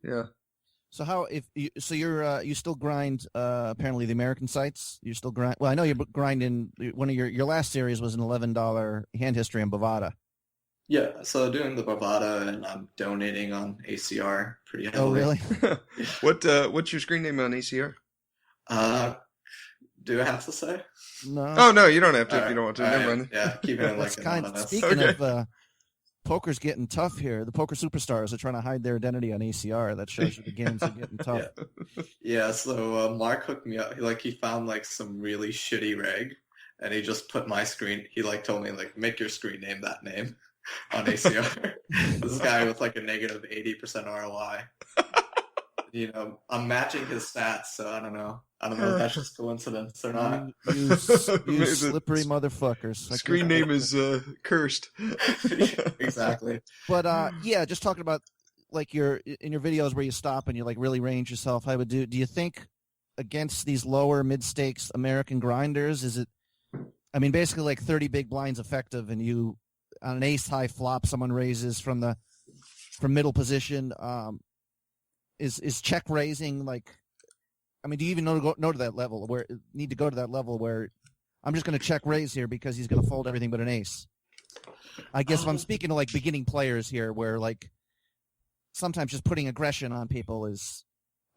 Yeah. So how if you, so you're you still grind apparently the American sites? You still grind? Well, I know you're grinding. One of your last series was an $11 hand history on Bovada. Yeah, so doing the Bovada, and I'm donating on ACR pretty Oh, heavily. really? What's your screen name on ACR? Do I have to say? No. Oh no, you don't have to All if right, you don't want to. all Never right, mind. yeah, keeping it That's like kind. anonymous. Speaking Okay. of poker's getting tough here. The poker superstars are trying to hide their identity on ACR. That shows you the games are getting tough. Yeah, so Mark hooked me up. He found like some really shitty reg, and he just put my screen. He like told me like make your screen name that name on ACR. This guy with like a negative 80% ROI. You know, I'm matching his stats, so I don't know. I don't know if that's just coincidence or not. You The slippery motherfuckers. Screen name is cursed. Exactly. But yeah, just talking about like in your videos where you stop and you like really range yourself. I would do. Do you think against these lower mid stakes American grinders, is it? I mean, basically like 30 big blinds effective, and you on an ace high flop, someone raises from middle position. Is check raising like? I mean, do you even know to that level where need to go to that level where I'm just going to check raise here because he's going to fold everything but an ace? I guess if I'm speaking to like beginning players here, where like sometimes just putting aggression on people is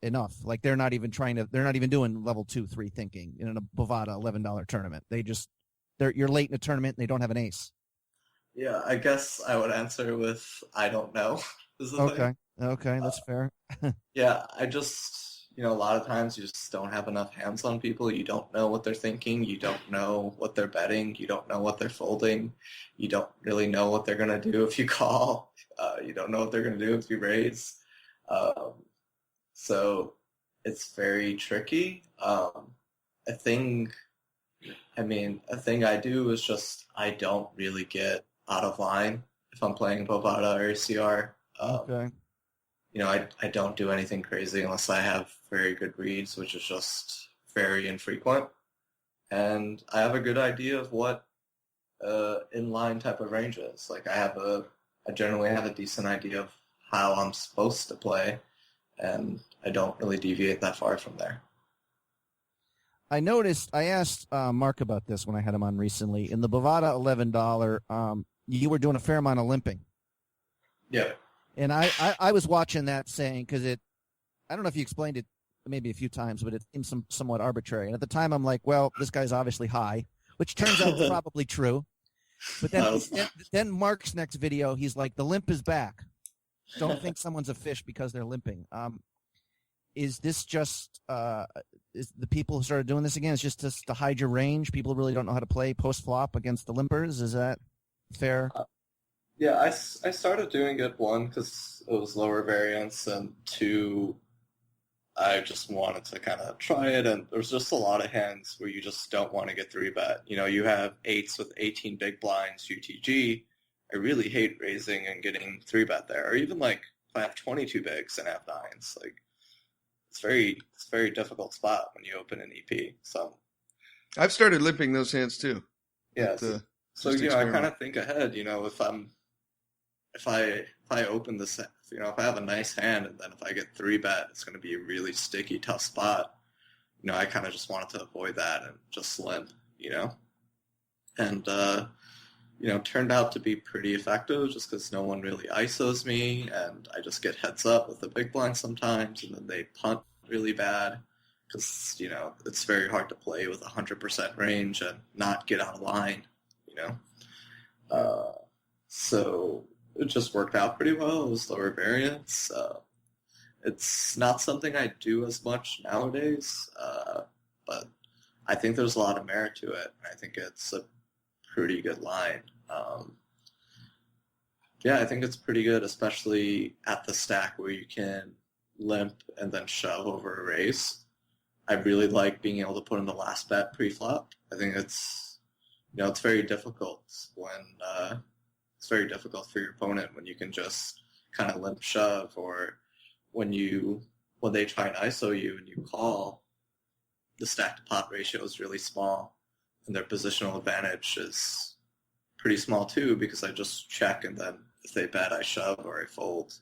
enough. Like they're not even doing level 2, 3 thinking in a Bovada $11 tournament. You're late in a tournament and they don't have an ace. Yeah, I guess I would answer with I don't know. Is the thing. Okay, that's fair. Yeah, I just, a lot of times you just don't have enough hands on people. You don't know what they're thinking. You don't know what they're betting. You don't know what they're folding. You don't really know what they're going to do if you call. You don't know what they're going to do if you raise. So it's very tricky. A thing I do is just I don't really get out of line if I'm playing Bovada or ACR. Okay. I don't do anything crazy unless I have very good reads, which is just very infrequent. And I have a good idea of what inline type of range is. Like I generally have a decent idea of how I'm supposed to play, and I don't really deviate that far from there. I asked Mark about this when I had him on recently. In the Bovada $11, you were doing a fair amount of limping. Yeah. And I was watching that saying, because I don't know if you explained it maybe a few times, but it seems somewhat arbitrary. And at the time, I'm like, well, this guy's obviously high, which turns out probably true. But then Mark's next video, he's like, the limp is back. Don't think someone's a fish because they're limping. Is this just is the people who started doing this again? It's just to hide your range. People really don't know how to play post flop against the limpers. Is that fair? Yeah, I started doing it, one, because it was lower variance, and two, I just wanted to kind of try it, and there's just a lot of hands where you just don't want to get 3-bet. You have 8s with 18 big blinds UTG. I really hate raising and getting 3-bet there, or even like if I have 22 bigs and have 9s. Like it's a very difficult spot when you open an EP. So I've started limping those hands too. Yeah. So I kind of think ahead. If I open this, if I have a nice hand and then if I get 3-bet, it's going to be a really sticky, tough spot. I kind of just wanted to avoid that and just limp, and turned out to be pretty effective just because no one really ISOs me, and I just get heads up with the big blind sometimes, and then they punt really bad because it's very hard to play with 100% range and not get out of line, so it just worked out pretty well. It was lower variance. It's not something I do as much nowadays, but I think there's a lot of merit to it. I think it's a pretty good line. I think it's pretty good, especially at the stack where you can limp and then shove over a raise. I really like being able to put in the last bet pre-flop. I think it's very difficult when it's very difficult for your opponent when you can just kind of limp shove, or when they try and ISO you and you call, the stack to pot ratio is really small, and their positional advantage is pretty small too, because I just check, and then if they bet, I shove or I fold.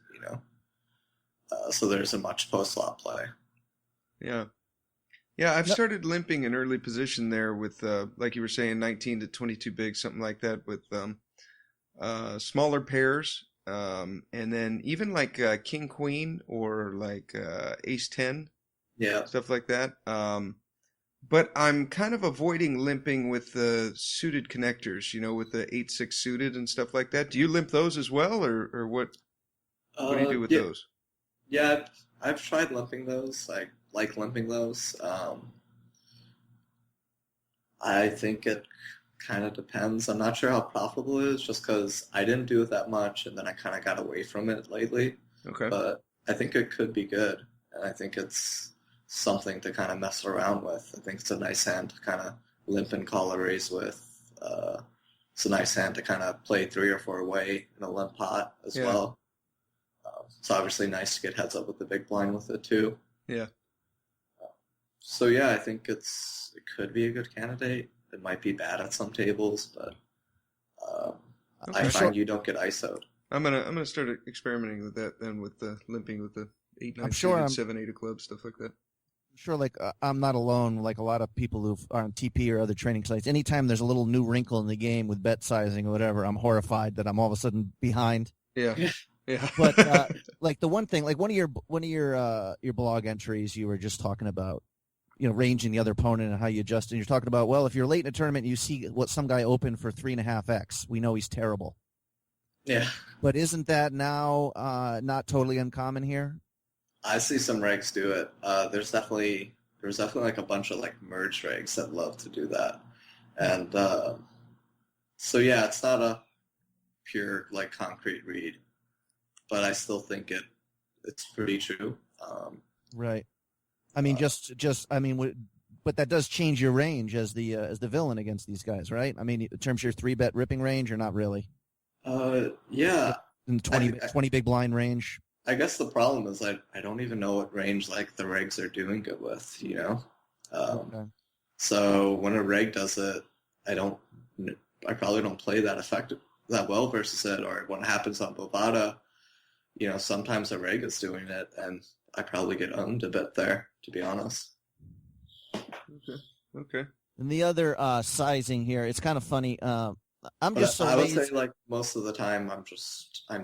so there's a much post-flop play. Yeah. Yeah, I've started limping in early position there with, like you were saying, 19 to 22 big, something like that, with smaller pairs, and then even like king queen or like ace 10, stuff like that. But I'm kind of avoiding limping with the suited connectors, with the 8-6 suited and stuff like that. Do you limp those as well, or what? What do you do with those? Yeah, I've tried limping those. I like limping those. I think it kind of depends. I'm not sure how profitable it is, just because I didn't do it that much, and then I kind of got away from it lately. Okay. But I think it could be good, and I think it's something to kind of mess around with. I think it's a nice hand to kind of limp and call a raise with. It's a nice hand to kind of play 3 or 4 away in a limp pot as well. It's obviously nice to get heads up with the big blind with it too. Yeah. So yeah, I think it could be a good candidate. It might be bad at some tables, but I find you don't get ISO'd. I'm gonna start experimenting with that then, with the limping with the 8-9 7-8 of clubs, stuff like that. I'm sure, like I'm not alone. Like a lot of people who are on TP or other training sites, anytime there's a little new wrinkle in the game with bet sizing or whatever, I'm horrified that I'm all of a sudden behind. Yeah. Yeah. But like the one thing, like one of your blog entries, you were just talking about, ranging the other opponent and how you adjust. And you're talking about, well, if you're late in a tournament and you see what some guy opened for 3.5x, we know he's terrible. Yeah. But isn't that now not totally uncommon here? I see some regs do it. There's definitely like a bunch of like merge regs that love to do that. And so yeah, it's not a pure like concrete read, but I still think it's pretty true. Right. I mean, but that does change your range as the villain against these guys, right? I mean, in terms of your 3-bet ripping range, or not really? Yeah. In 20 big blind range. I guess the problem is I don't even know what range like the regs are doing it with, Okay. So when a reg does it, I probably don't play that well versus it, or when it happens on Bovada, sometimes a reg is doing it, and I probably get owned a bit there, to be honest. Okay. And the other sizing here, it's kind of funny. I would say like most of the time I'm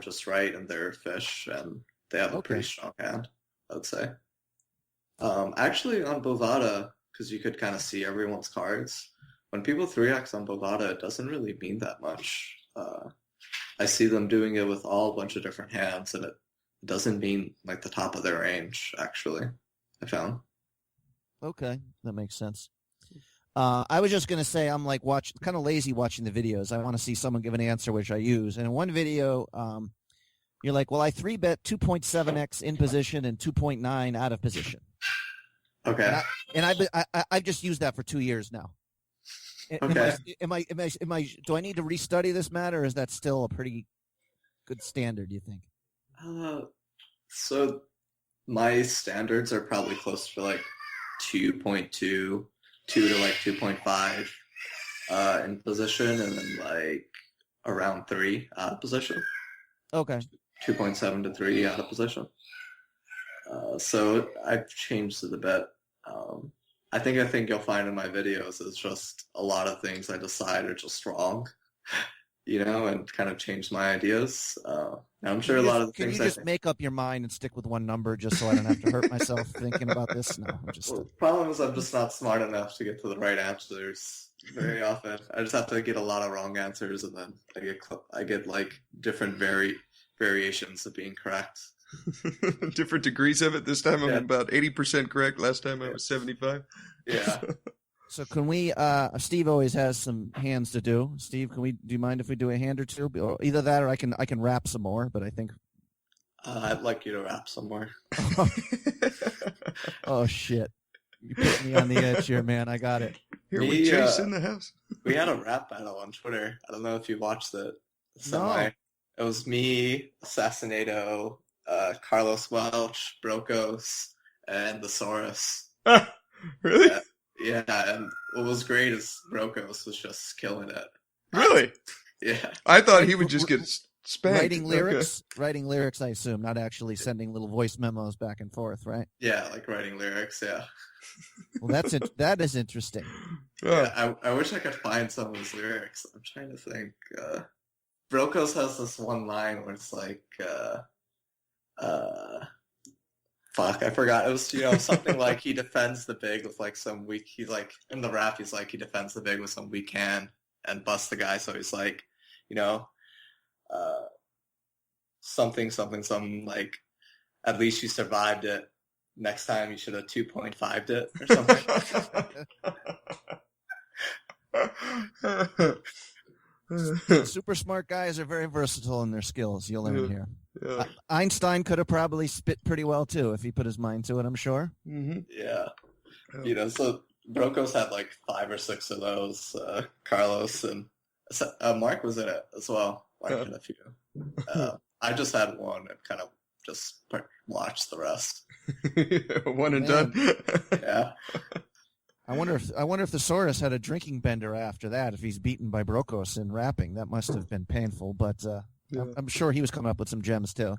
just right, and they're fish, and they have a pretty strong hand, I would say. Actually on Bovada, because you could kind of see everyone's cards, when people 3x on Bovada, it doesn't really mean that much. I see them doing it with all a bunch of different hands, and it doesn't mean like the top of their range, actually, I found. Okay, that makes sense. I was just going to say I'm like kind of lazy watching the videos. I want to see someone give an answer, which I use. And in one video, you're like, well, I 3-bet 2.7x in position and 2.9 out of position. Okay. And I've just used that for 2 years now. Okay. Do I need to restudy this matter, or is that still a pretty good standard, do you think? So my standards are probably close to like 2.2 to like 2.5 in position, and then like around 3 out of position. Okay. 2.7 to 3 out of position. So I've changed it a bit. I think you'll find in my videos it's just a lot of things I decide are just wrong, and kind of change my ideas. I'm sure a lot of the things. Can you just make up your mind and stick with one number just so I don't have to hurt myself thinking about this? No, Well, the problem is I'm just not smart enough to get to the right answers very often. I just have to get a lot of wrong answers, and then I get like different variations of being correct. Different degrees of it. This time I'm about 80% correct. Last time I was 75. Yeah. So can we? Steve always has some hands to do. Steve, do you mind if we do a hand or two? Or either that, or I can rap some more. But I think I'd like you to rap some more. Oh shit! You put me on the edge here, man. I got it. Here with Jace in the house. We had a rap battle on Twitter. I don't know if you watched it. No. It was me, Assassinato, Carlos Welch, Brokos, and the Saurus. Really? Yeah, and what was great is Brokos was just killing it. Really? Yeah. I thought he would just get Spanked. Writing lyrics, I assume, not actually sending little voice memos back and forth, right? Yeah, like writing lyrics. Yeah. Well, that is interesting. Yeah, I wish I could find some of his lyrics. I'm trying to think. Brokos has this one line where it's like, fuck, I forgot. It was, something like he defends the big with like some weak, he's like, in the rap, he's like, he defends the big with some weak hand and busts the guy. So he's like, something like, at least you survived it. Next time you should have 2.5'd it or something. Super smart guys are very versatile in their skills. You'll learn here. Yeah. Einstein could have probably spit pretty well too if he put his mind to it, I'm sure. Mm-hmm. Yeah. So Brokos had like 5 or 6 of those. Carlos and Mark was in it as well. Mark had a few. I just had one and kind of just watched the rest. One and done. Yeah. I wonder if the Saurus had a drinking bender after that. If he's beaten by Brokos in rapping, that must have been painful. But I'm sure he was coming up with some gems too.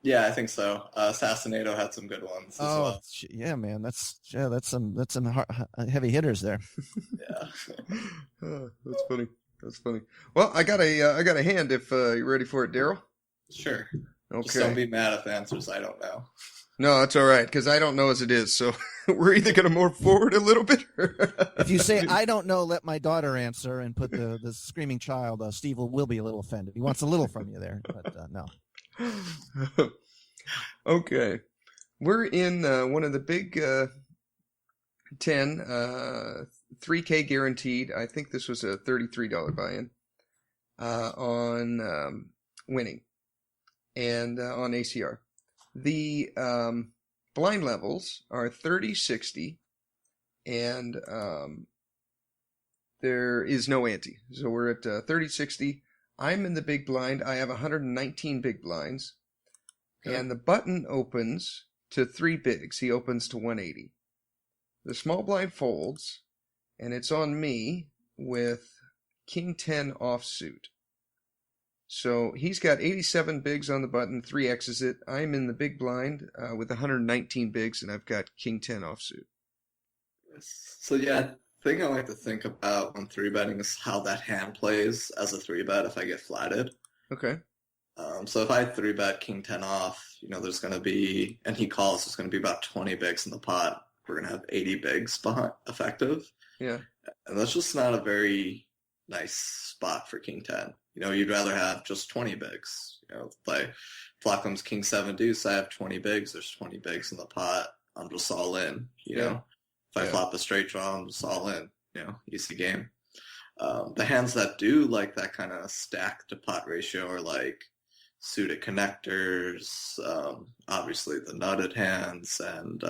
Yeah, I think so. Assassinato had some good ones as well. Yeah, man, that's some heavy hitters there. Yeah. That's funny. Well, I got a hand if you're ready for it, Daryl. Sure. Okay. Just don't be mad at the answers I don't know. No, it's all right because I don't know as it is. So we're either going to move forward a little bit. If you say I don't know, let my daughter answer and put the screaming child. Steve will be a little offended. He wants a little from you there, but no. Okay, we're in one of the big 10 3K guaranteed. I think this was a $33 buy-in on winning and on ACR. The blind levels are 30, 60, and there is no ante. So we're at 30, 60. I'm in the big blind. I have 119 big blinds. Okay. And the button opens to 3 bigs. He opens to 180. The small blind folds, and it's on me with King 10 offsuit. So he's got 87 bigs on the button, 3 X's it. I'm in the big blind with 119 bigs, and I've got King 10 offsuit. So yeah, the thing I like to think about when 3-betting is how that hand plays as a 3-bet if I get flatted. Okay. So if I 3-bet King 10 off, there's going to be, and he calls, there's going to be about 20 bigs in the pot. We're going to have 80 bigs behind effective. Yeah. And that's just not a very nice spot for King 10. You'd rather have just 20 bigs. Like flop comes King 7 deuce, I have 20 bigs. There's 20 bigs in the pot. I'm just all in. If I flop a straight draw, I'm just all in. Easy game. The hands that do like that kind of stack to pot ratio are like suited connectors, obviously the nutted hands, and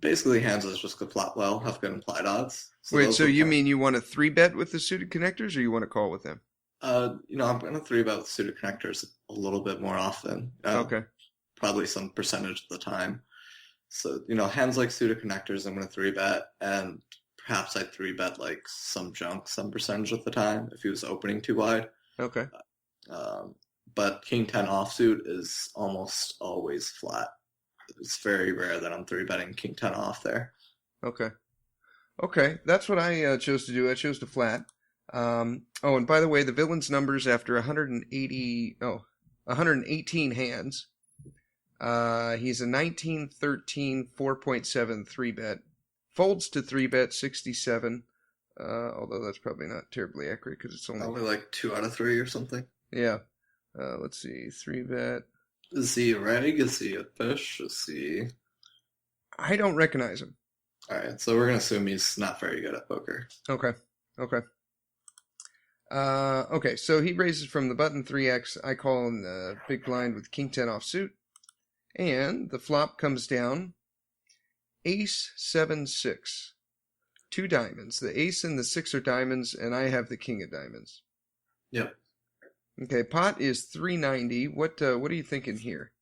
basically hands that just could flop well have good implied odds. Wait, so you mean you want to 3-bet with the suited connectors, or you want to call with them? I'm going to 3-bet with suited connectors a little bit more often. Okay. Probably some percentage of the time. So, hands like suited connectors, I'm going to 3-bet, and perhaps I 3-bet like some junk some percentage of the time if he was opening too wide. Okay. But King 10 offsuit is almost always flat. It's very rare that I'm 3-betting King 10 off there. Okay, that's what I chose to do. I chose to flat. And by the way, the villain's numbers after 118 hands. He's a 19, 13, 4.7 3-bet. Folds to 3-bet 67. Although that's probably not terribly accurate because it's only like 2 out of 3 or something. Yeah. Let's see. 3-bet. Is he a reg? Is he a fish? Is he... I don't recognize him. All right, so we're going to assume he's not very good at poker. Okay. Okay, so he raises from the button 3x. I call in the big blind with King 10 offsuit. And the flop comes down. Ace 7 6. 2 diamonds. The ace and the 6 are diamonds, and I have the king of diamonds. Yep. Okay, pot is 390. What are you thinking here?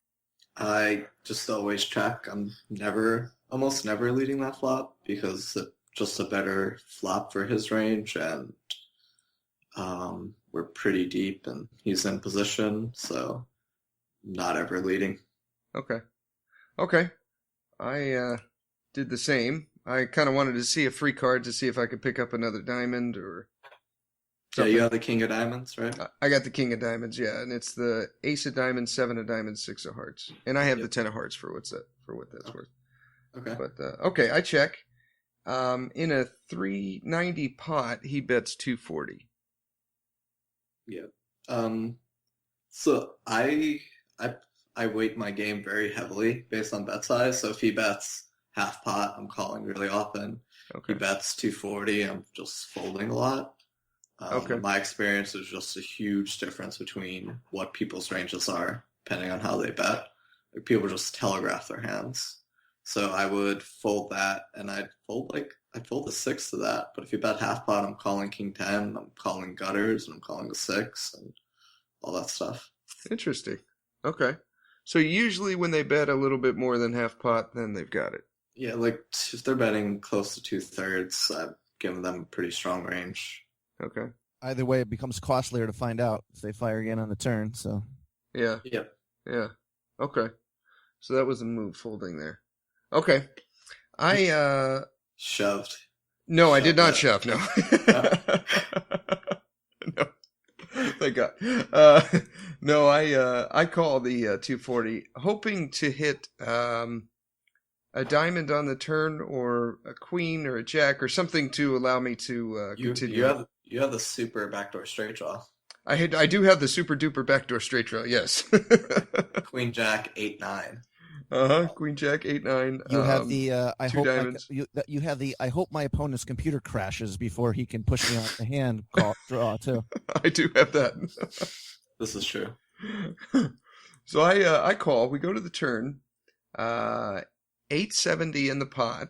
I just always check. I'm almost never leading that flop because it just a better flop for his range, and we're pretty deep, and he's in position, so not ever leading. Okay. I did the same. I kind of wanted to see a free card to see if I could pick up another diamond or something. Yeah, you have the king of diamonds, right? I got the king of diamonds, yeah, and it's the ace of diamonds, 7 of diamonds, 6 of hearts, and I have the 10 of hearts for what that's worth. Okay. But okay, I check. In a 390 pot, he bets 240. Yeah. So I weight my game very heavily based on bet size. So if he bets half pot, I'm calling really often. Okay. He bets 240, I'm just folding a lot. Okay. My experience is just a huge difference between what people's ranges are, depending on how they bet. Like, people just telegraph their hands. So I would fold that, and I'd fold the 6 to that. But if you bet half pot, I'm calling king 10, I'm calling gutters, and I'm calling the 6, and all that stuff. Interesting. Okay. So usually when they bet a little bit more than half pot, then they've got it. Yeah, like if they're betting close to 2/3, I've given them a pretty strong range. Okay. Either way, it becomes costlier to find out if they fire again on the turn. So Yeah. Yep. Yeah. Okay. So that was a move folding there. Okay. I Shoved. No, I Shove did not that. shove, no. No. Thank God. No, I call the 240, hoping to hit a diamond on the turn or a queen or a jack or something to allow me to continue. You have the super backdoor straight draw. I do have the super duper backdoor straight draw, yes. Queen Jack 8-9. Queen Jack 8-9. you have the I two hope diamonds. you have the I hope my opponent's computer crashes before he can push me off the hand draw too. I do have that. This is true. So I call. We go to the turn. 870 in the pot,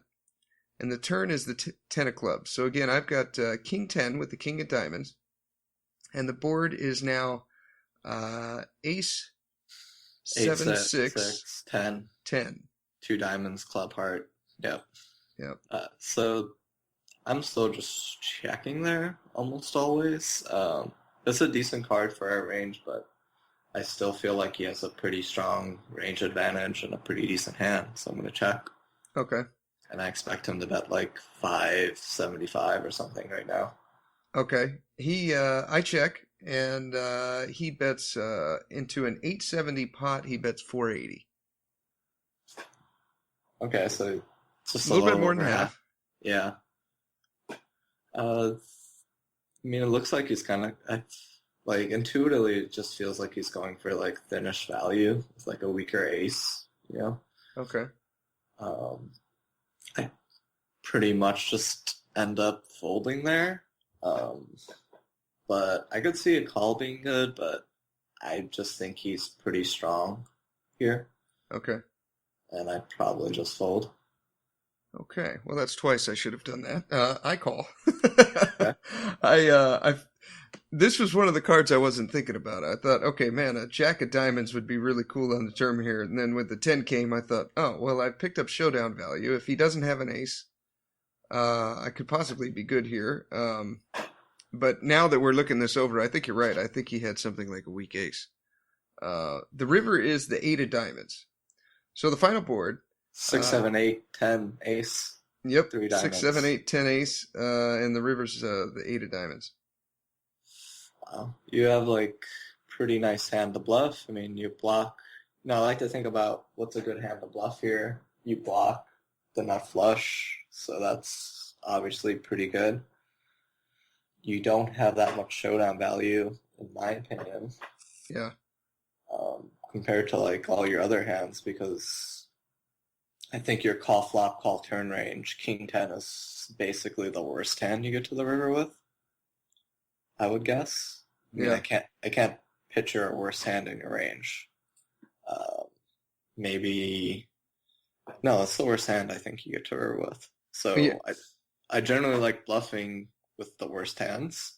and the turn is the 10 of clubs. So again, I've got king 10 with the king of diamonds, and the board is now ace 7 6 10. 10. 2 diamonds, club heart. Yep. Yep. So I'm still just checking there almost always. It's a decent card for our range, but I still feel like he has a pretty strong range advantage and a pretty decent hand, so I'm going to check. Okay. And I expect him to bet like 575 or something right now. Okay. I check, and he bets into an 870 pot. He bets 480. Okay, so just a little bit more than half. Yeah. I mean, it looks like he's kind of, like, intuitively, it just feels like he's going for, like, thinnish value with, like, a weaker ace, you know? Okay. I pretty much just end up folding there. But I could see a call being good, but I just think he's pretty strong here. Okay. And I'd probably just fold. Okay. Well, that's twice I should have done that. I call. Okay. This was one of the cards I wasn't thinking about. I thought, okay, man, a jack of diamonds would be really cool on the turn here. And then when the 10 came, I thought, oh, well, I picked up showdown value. If he doesn't have an ace, I could possibly be good here. But now that we're looking this over, I think you're right. I think he had something like a weak ace. The river is the 8 of diamonds. So the final board. 6, 7, 8, 10, ace. Yep. 3 diamonds. 6, 7, 8, 10 ace. And the river's the 8 of diamonds. Wow. You have, like, pretty nice hand to bluff. I mean, you block. No, I like to think about what's a good hand to bluff here. You block the nut flush, so that's obviously pretty good. You don't have that much showdown value, in my opinion. Yeah. Compared to, like, all your other hands, because I think your call flop, call turn range, king 10 is basically the worst hand you get to the river with, I would guess. I mean, Yeah. I can't picture a worse hand in your range. Maybe no, it's the worst hand I think you get to river with. So Yeah. I generally like bluffing with the worst hands,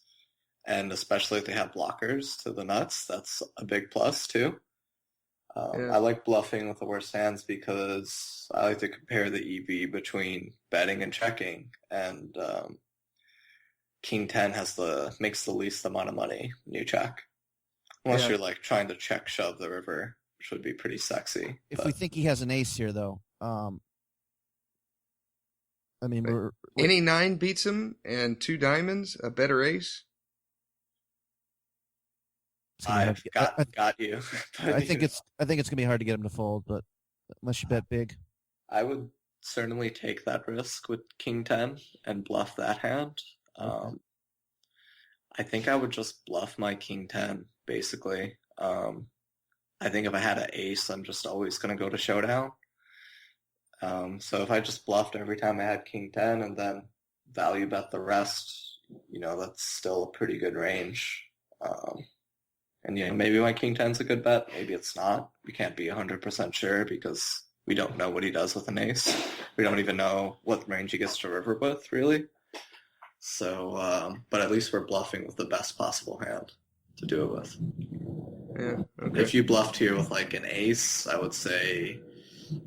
and especially if they have blockers to the nuts, that's a big plus too. I like bluffing with the worst hands because I like to compare the EV between betting and checking, and King 10 makes the least amount of money when you check. Unless you're like trying to check shove the river, which would be pretty sexy. If we think he has an ace here, though, I mean, any 9 beats him, and 2 diamonds, a better ace. I've got you. I think it's gonna be hard to get him to fold, but unless you bet big, I would certainly take that risk with King 10 and bluff that hand. Okay. I think I would just bluff my King 10, basically. I think if I had an ace, I'm just always going to go to showdown. So if I just bluffed every time I had King 10 and then value bet the rest, that's still a pretty good range. And maybe my King 10's a good bet, maybe it's not. We can't be 100% sure because we don't know what he does with an ace. We don't even know what range he gets to river with, really. So, but at least we're bluffing with the best possible hand to do it with. Yeah. Okay. If you bluffed here with like an ace, I would say,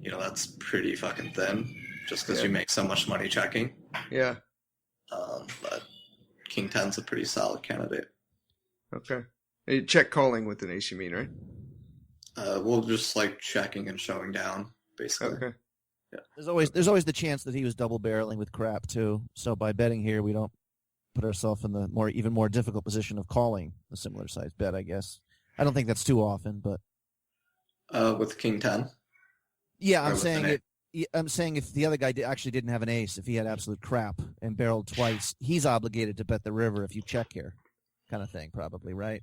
that's pretty fucking thin, just because you make so much money checking. Yeah. But King 10's a pretty solid candidate. Okay. You check calling with an ace, you mean, right? We'll just like checking and showing down, basically. Okay. Yeah. There's always the chance that he was double barreling with crap too. So by betting here, we don't put ourselves in the even more difficult position of calling a similar size bet, I guess. I don't think that's too often, but with King 10. Yeah, I'm saying if the other guy actually didn't have an ace, if he had absolute crap and barreled twice, he's obligated to bet the river if you check here, kind of thing, probably, right?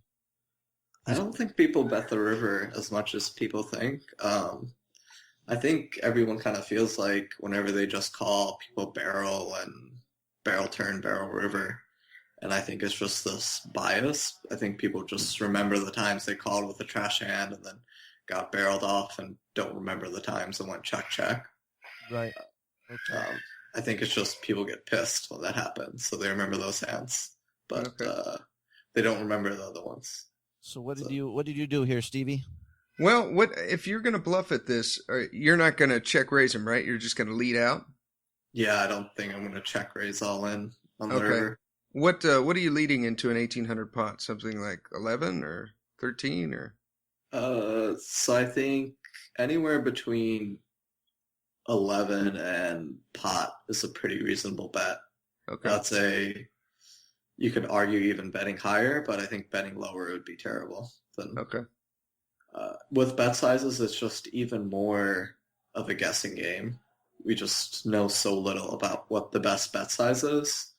I don't think people bet the river as much as people think. I think everyone kind of feels like whenever they just call, people barrel and barrel turn, barrel river. And I think it's just this bias. I think people just remember the times they called with a trash hand and then got barreled off and don't remember the times and went check, check. Right. Okay. I think it's just people get pissed when that happens. So they remember those hands. But they don't remember the other ones. So what did you do here, Stevie? Well, what if you're going to bluff at this? You're not going to check raise him, right? You're just going to lead out. Yeah, I don't think I'm going to check raise all in on the river. What are you leading into an 1800 pot? Something like 11 or 13 or? So I think anywhere between 11 and pot is a pretty reasonable bet. Okay. I'd say you could argue even betting higher, but I think betting lower would be terrible. Okay. With bet sizes, it's just even more of a guessing game. We just know so little about what the best bet size is.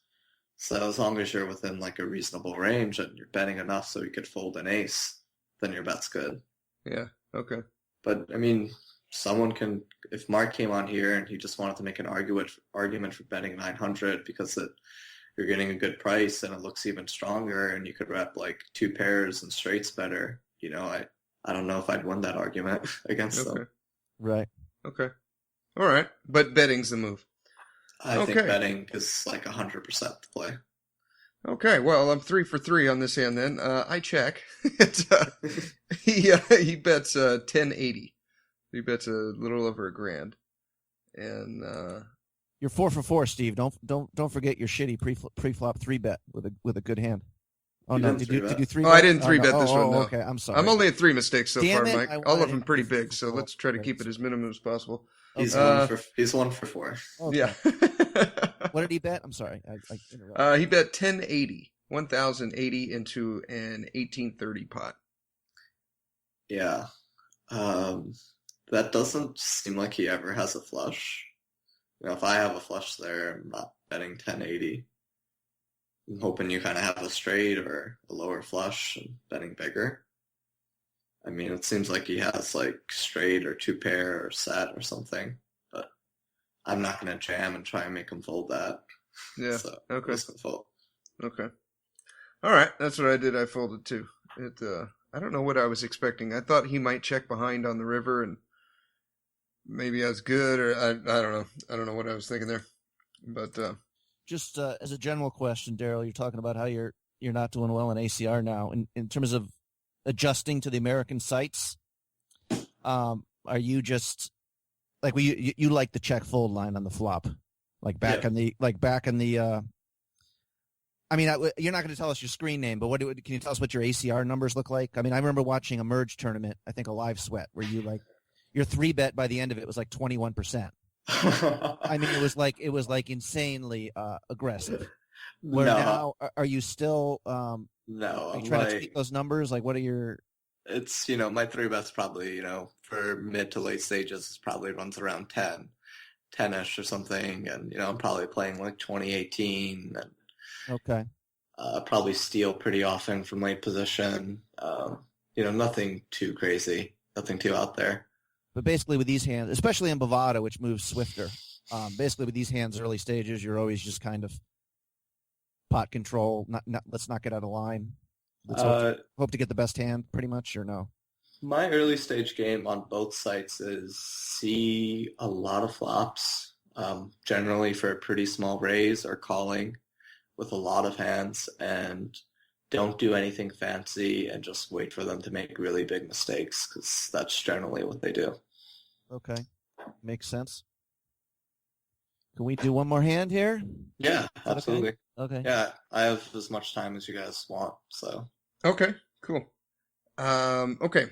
So as long as you're within like a reasonable range and you're betting enough so you could fold an ace, then your bet's good. Yeah. Okay. But I mean, someone can, if Mark came on here and he just wanted to make an argument for betting 900 because you're getting a good price and it looks even stronger and you could rep like 2 pairs and straights better, I don't know if I'd win that argument against them. Right. Okay. All right. But betting's the move. I think betting is like 100% the play. Okay. Well, I'm 3 for 3 on this hand then. I check. He bets 1080. He bets a little over $1,000. And you're 4 for 4, Steve. Don't forget your shitty pre-flop 3-bet with a good hand. Oh no! Did you 3? Oh, I didn't 3-bet this one. No. Okay, I'm sorry. I'm only at 3 mistakes so far, it, Mike. All of them pretty big, so let's try to keep it as minimum as possible. He's 1 for 4. Okay. Yeah. What did he bet? I'm sorry, I interrupted. He bet 1080 into an 1830 pot. Yeah, that doesn't seem like he ever has a flush. If I have a flush there, I'm not betting 1080. I'm hoping you kind of have a straight or a lower flush and betting bigger. I mean, it seems like he has like straight or 2 pair or set or something, but I'm not going to jam and try and make him fold that. Yeah. So Okay. I'm just gonna fold. Okay. All right. That's what I did. I folded too. I don't know what I was expecting. I thought he might check behind on the river and maybe I was good or I don't know. I don't know what I was thinking there, but just as a general question, Daryl, you're talking about how you're not doing well in ACR now. In terms of adjusting to the American sites, Are you just like you like the check fold line on the flop, like back in the I mean, you're not going to tell us your screen name, but can you tell us what your ACR numbers look like? I mean, I remember watching a merge tournament, I think a live sweat, where your 3-bet by the end of it was like 21%. I mean, it was like insanely aggressive. Where now, are you still? No, are you trying to tweak those numbers? Like, what are your? It's my 3-bet's probably for mid to late stages probably runs around 10-ish or something, and I'm probably playing like 2018 and. Okay. Probably steal pretty often from late position. Nothing too crazy, nothing too out there. But basically with these hands, especially in Bovada, which moves swifter, basically with these hands early stages, you're always just kind of pot control. Let's not get out of line. Hope to get the best hand, pretty much, or no? My early stage game on both sites is see a lot of flops, generally for a pretty small raise or calling, with a lot of hands, and don't do anything fancy and just wait for them to make really big mistakes, because that's generally what they do. Okay. Makes sense. Can we do one more hand here? Yeah, absolutely. Okay. Yeah, I have as much time as you guys want, so. Okay, cool. Okay.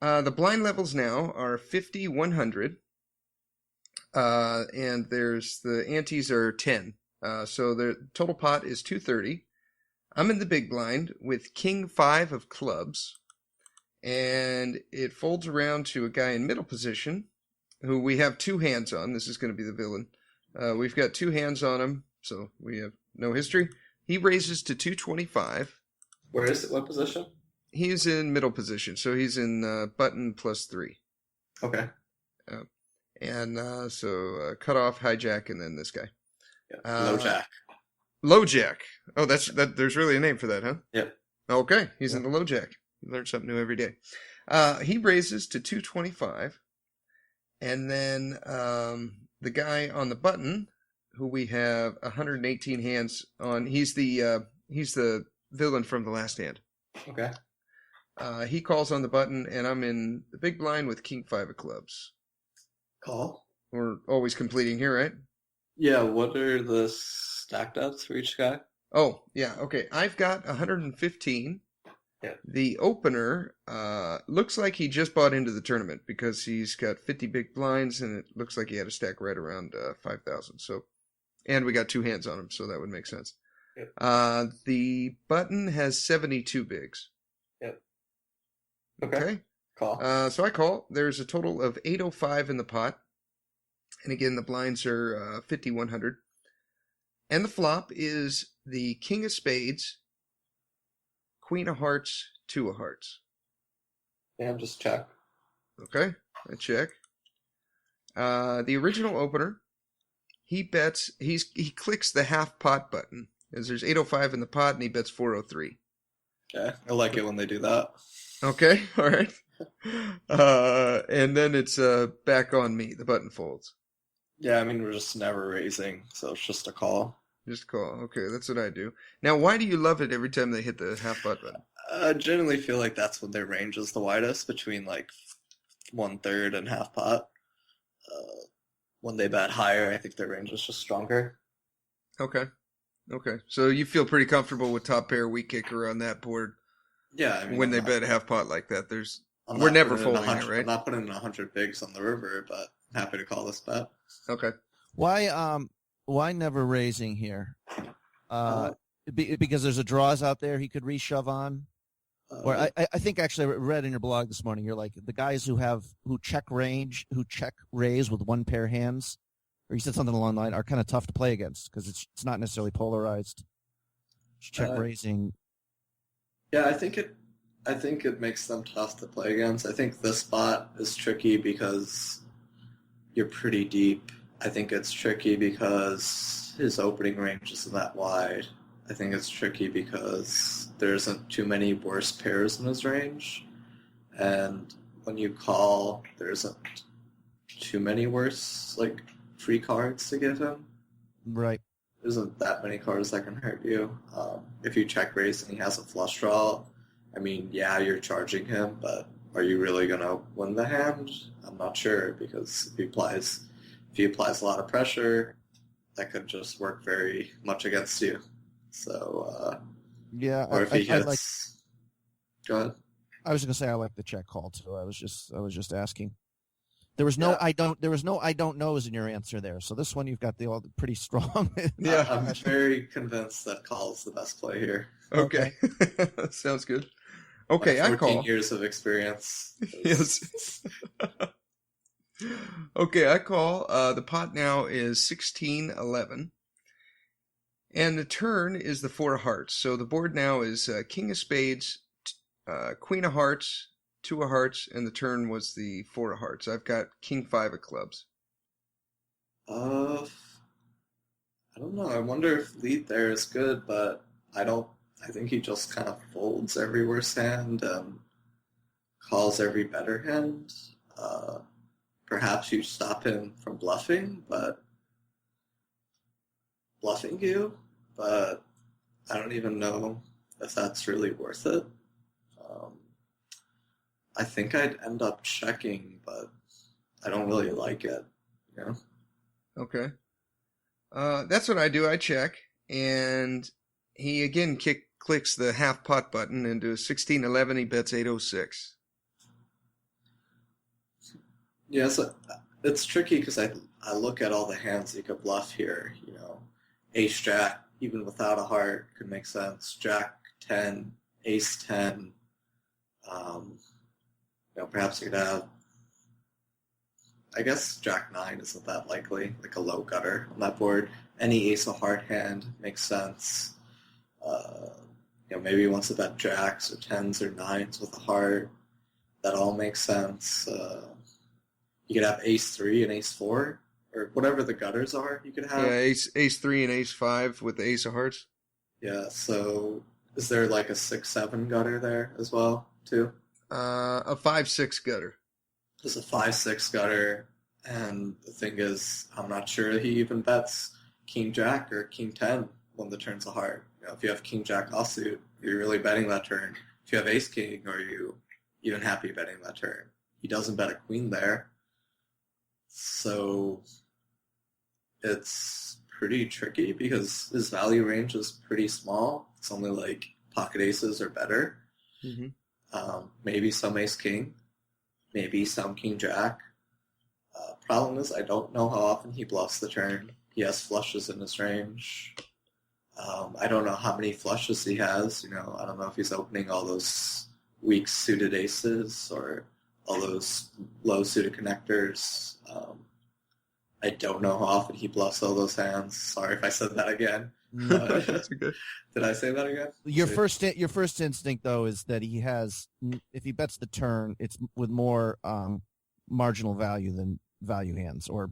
The blind levels now are 50, 100, and there's the antes are 10. So the total pot is 230. I'm in the big blind with King 5 of clubs, and it folds around to a guy in middle position who we have 2 hands on. This is going to be the villain. We've got 2 hands on him, so we have no history. He raises to 225. Where is it? What position? He's in middle position, so he's in button +3. Okay. So cut off, hijack, and then this guy. Yeah. Low jack. Low jack. Oh, that. There's really a name for that, huh? Yep. Okay, he's in the low jack. You learn something new every day. He raises to 225, and then the guy on the button, who we have 118 hands on, he's the villain from the last hand. Okay. He calls on the button, and I'm in the big blind with King 5 of clubs. Call. We're always completing here, right? Yeah, what are the stack depths for each guy? Oh, yeah, okay. I've got 115. Yeah. The opener looks like he just bought into the tournament because he's got 50 big blinds, and it looks like he had a stack right around 5,000. So, and we got 2 hands on him, so that would make sense. Yep. The button has 72 bigs. Yep. Okay. Call. So I call. There's a total of 805 in the pot. And again, the blinds are 50, 100. And the flop is the King of Spades, Queen of Hearts, 2 of Hearts. Yeah, just check. Okay, I check. The original opener, he bets, he clicks the half pot button, as there's 805 in the pot, and he bets 403. Okay, I like it when they do that. Okay, all right. And then it's back on me. The button folds. Yeah, I mean, we're just never raising, so it's just a call. Just call. Okay, that's what I do. Now, why do you love it every time they hit the half pot button? I generally feel like that's when their range is the widest, between like 1/3 and half pot. When they bet higher, I think their range is just stronger. Okay. So you feel pretty comfortable with top pair, weak kicker on that board? Yeah, I mean, when they bet half pot like that, we're never folding it, right? I'm not putting in 100 bigs on the river, but I'm happy to call this bet. Okay. Why never raising here? Because there's a draws out there he could reshove on. Or I think actually I read in your blog this morning, you're like, the guys who check raise with 1 pair hands, or you said something along the line, are kind of tough to play against because it's not necessarily polarized. Check raising. Yeah, I think it makes them tough to play against. I think this spot is tricky because you're pretty deep. I think it's tricky because his opening range isn't that wide. I think it's tricky because there isn't too many worse pairs in his range. And when you call, there isn't too many worse, like, free cards to give him. Right. There isn't that many cards that can hurt you. If you check raise and he has a flush draw, I mean, yeah, you're charging him, but are you really going to win the hand? I'm not sure, because if he applies a lot of pressure, that could just work very much against you. So, Yeah, or if he I like. hits, go ahead. I was going to say I like the check call too. I was just asking. There was no Yeah. I don't knows in your answer there. So this one you've got the pretty strong. Yeah. I'm very convinced that call is the best play here. Okay. Sounds good. Okay, My I 14 call. years of experience. Yes. Okay, I call. The pot now is 16-11. And the turn is the 4 of hearts. So the board now is King of Spades, Queen of Hearts, 2 of Hearts, and the turn was the 4 of Hearts. I've got King 5 of Clubs. I don't know. I wonder if lead there is good, but I think he just kind of folds every worse hand and calls every better hand. Perhaps you stop him from bluffing you, but I don't even know if that's really worth it. I think I'd end up checking, but I don't really like it. You know? Okay. That's what I do. I check, and he again clicks the half pot button into 16-11. He bets 806. Yeah, so it's tricky because I look at all the hands you could bluff here. You know, Ace Jack, even without a heart, could make sense. Jack 10, Ace 10. Perhaps you could have. I guess Jack 9 isn't that likely, like a low gutter on that board. Any Ace of Heart hand makes sense. Maybe he wants to bet Jacks or 10s or 9s with a heart. That all makes sense. You could have Ace 3 and Ace 4, or whatever the gutters are you could have. Yeah, Ace 3 and Ace 5 with the Ace of Hearts. Yeah, so is there like a 6-7 gutter there as well, too? A 5-6 gutter. There's a 5-6 gutter, and the thing is, I'm not sure he even bets King Jack or King 10 when the turn's a heart. If you have King Jack offsuit, you're really betting that turn. If you have Ace King, are you even happy betting that turn? He doesn't bet a Queen there. So it's pretty tricky because his value range is pretty small. It's only like pocket aces or better. Mm-hmm. Maybe some Ace King. Maybe some King Jack. Problem is, I don't know how often he bluffs the turn. He has flushes in his range. I don't know how many flushes he has. I don't know if he's opening all those weak suited aces or all those low suited connectors. I don't know how often he bluffs all those hands. Sorry if I said that again. That's okay. Did I say that again? Your first instinct though is that he has, if he bets the turn, it's with more marginal value than value hands or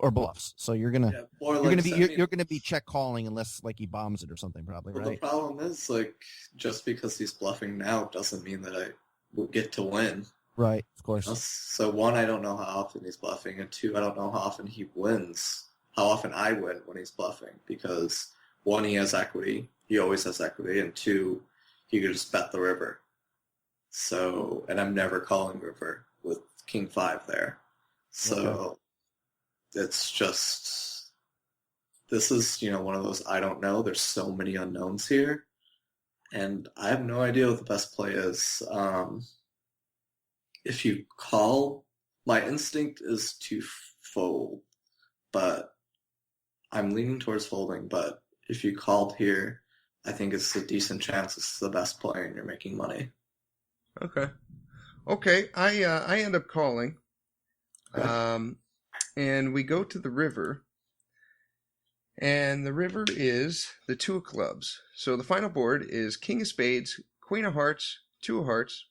bluffs. So you're gonna be check calling unless like he bombs it or something probably, right? The problem is just because he's bluffing now doesn't mean that I will get to win. Right, of course. So 1, I don't know how often he's bluffing, and 2, I don't know how often he wins. How often I win when he's bluffing, because 1, he has equity. He always has equity, and 2, he could just bet the river. So, and I'm never calling river with King 5 there. So It's just, this is, one of those I don't know. There's so many unknowns here, and I have no idea what the best play is. If you call, my instinct is to fold, but I'm leaning towards folding. But if you called here, I think it's a decent chance it's the best play and you're making money. Okay. I end up calling, and we go to the river, and the river is the 2 of clubs. So the final board is King of Spades, Queen of Hearts, 2 of Hearts,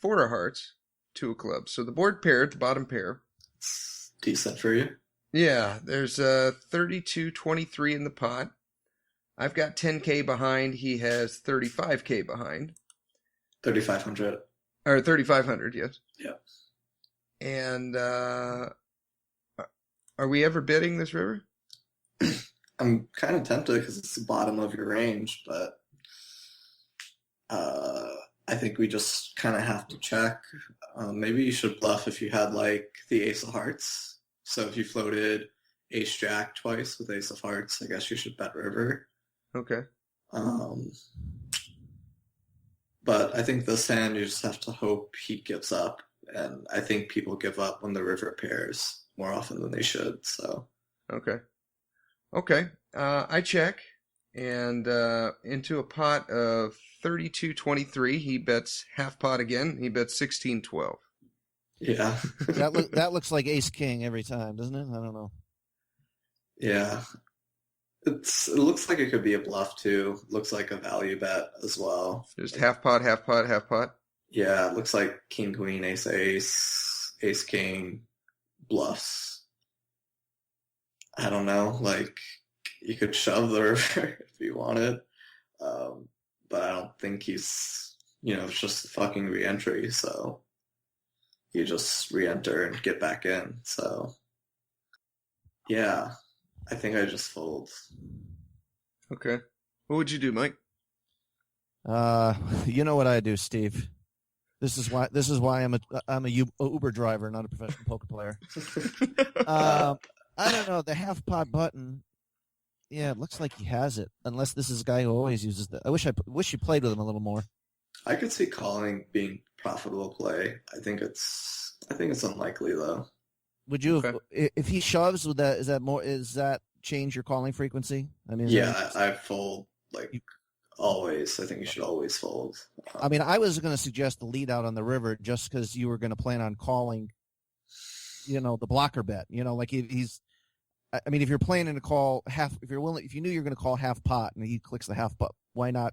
4 of Hearts, 2 of clubs. So the board paired, the bottom pair. It's decent for you. Yeah, there's 32-23 in the pot. I've got 10K behind. He has 35K behind. 3,500. Or 3,500, yes. Yeah. And are we ever bidding this river? I'm kind of tempted because it's the bottom of your range, but I think we just kind of have to check. Maybe you should bluff if you had like the ace of hearts. So if you floated ace jack twice with ace of hearts, I guess you should bet river. Okay. But I think this hand you just have to hope he gives up, and I think people give up when the river pairs more often than they should. So Okay. I check, and into a pot of 32-23, he bets half pot again. He bets 16-12. yeah, That looks like ace king every time, doesn't it? I don't know. yeah. It looks like it could be a bluff too. Looks like a value bet as well. Just half pot, half pot, half pot. Yeah, it looks like king, queen, ace, ace, ace, king, bluffs. I don't know. Like, you could shove the river if you wanted. But I don't think he's, it's just a fucking re-entry. So you just re-enter and get back in. So, yeah, I think I just fold. Okay. What would you do, Mike? You know what I do, Steve. This is why I'm a Uber driver, not a professional poker player. I don't know, the half pot button. Yeah, it looks like he has it. Unless this is a guy who always uses that. I wish you played with him a little more. I could see calling being profitable play. I think it's unlikely though. Would you, if he shoves with that? Is that change your calling frequency? I mean, I fold always. I think you should always fold. I mean, I was going to suggest the lead out on the river just because you were going to plan on calling, the blocker bet. Like he's. I mean, if you're planning to call half, if you knew you're going to call half pot and he clicks the half pot, why not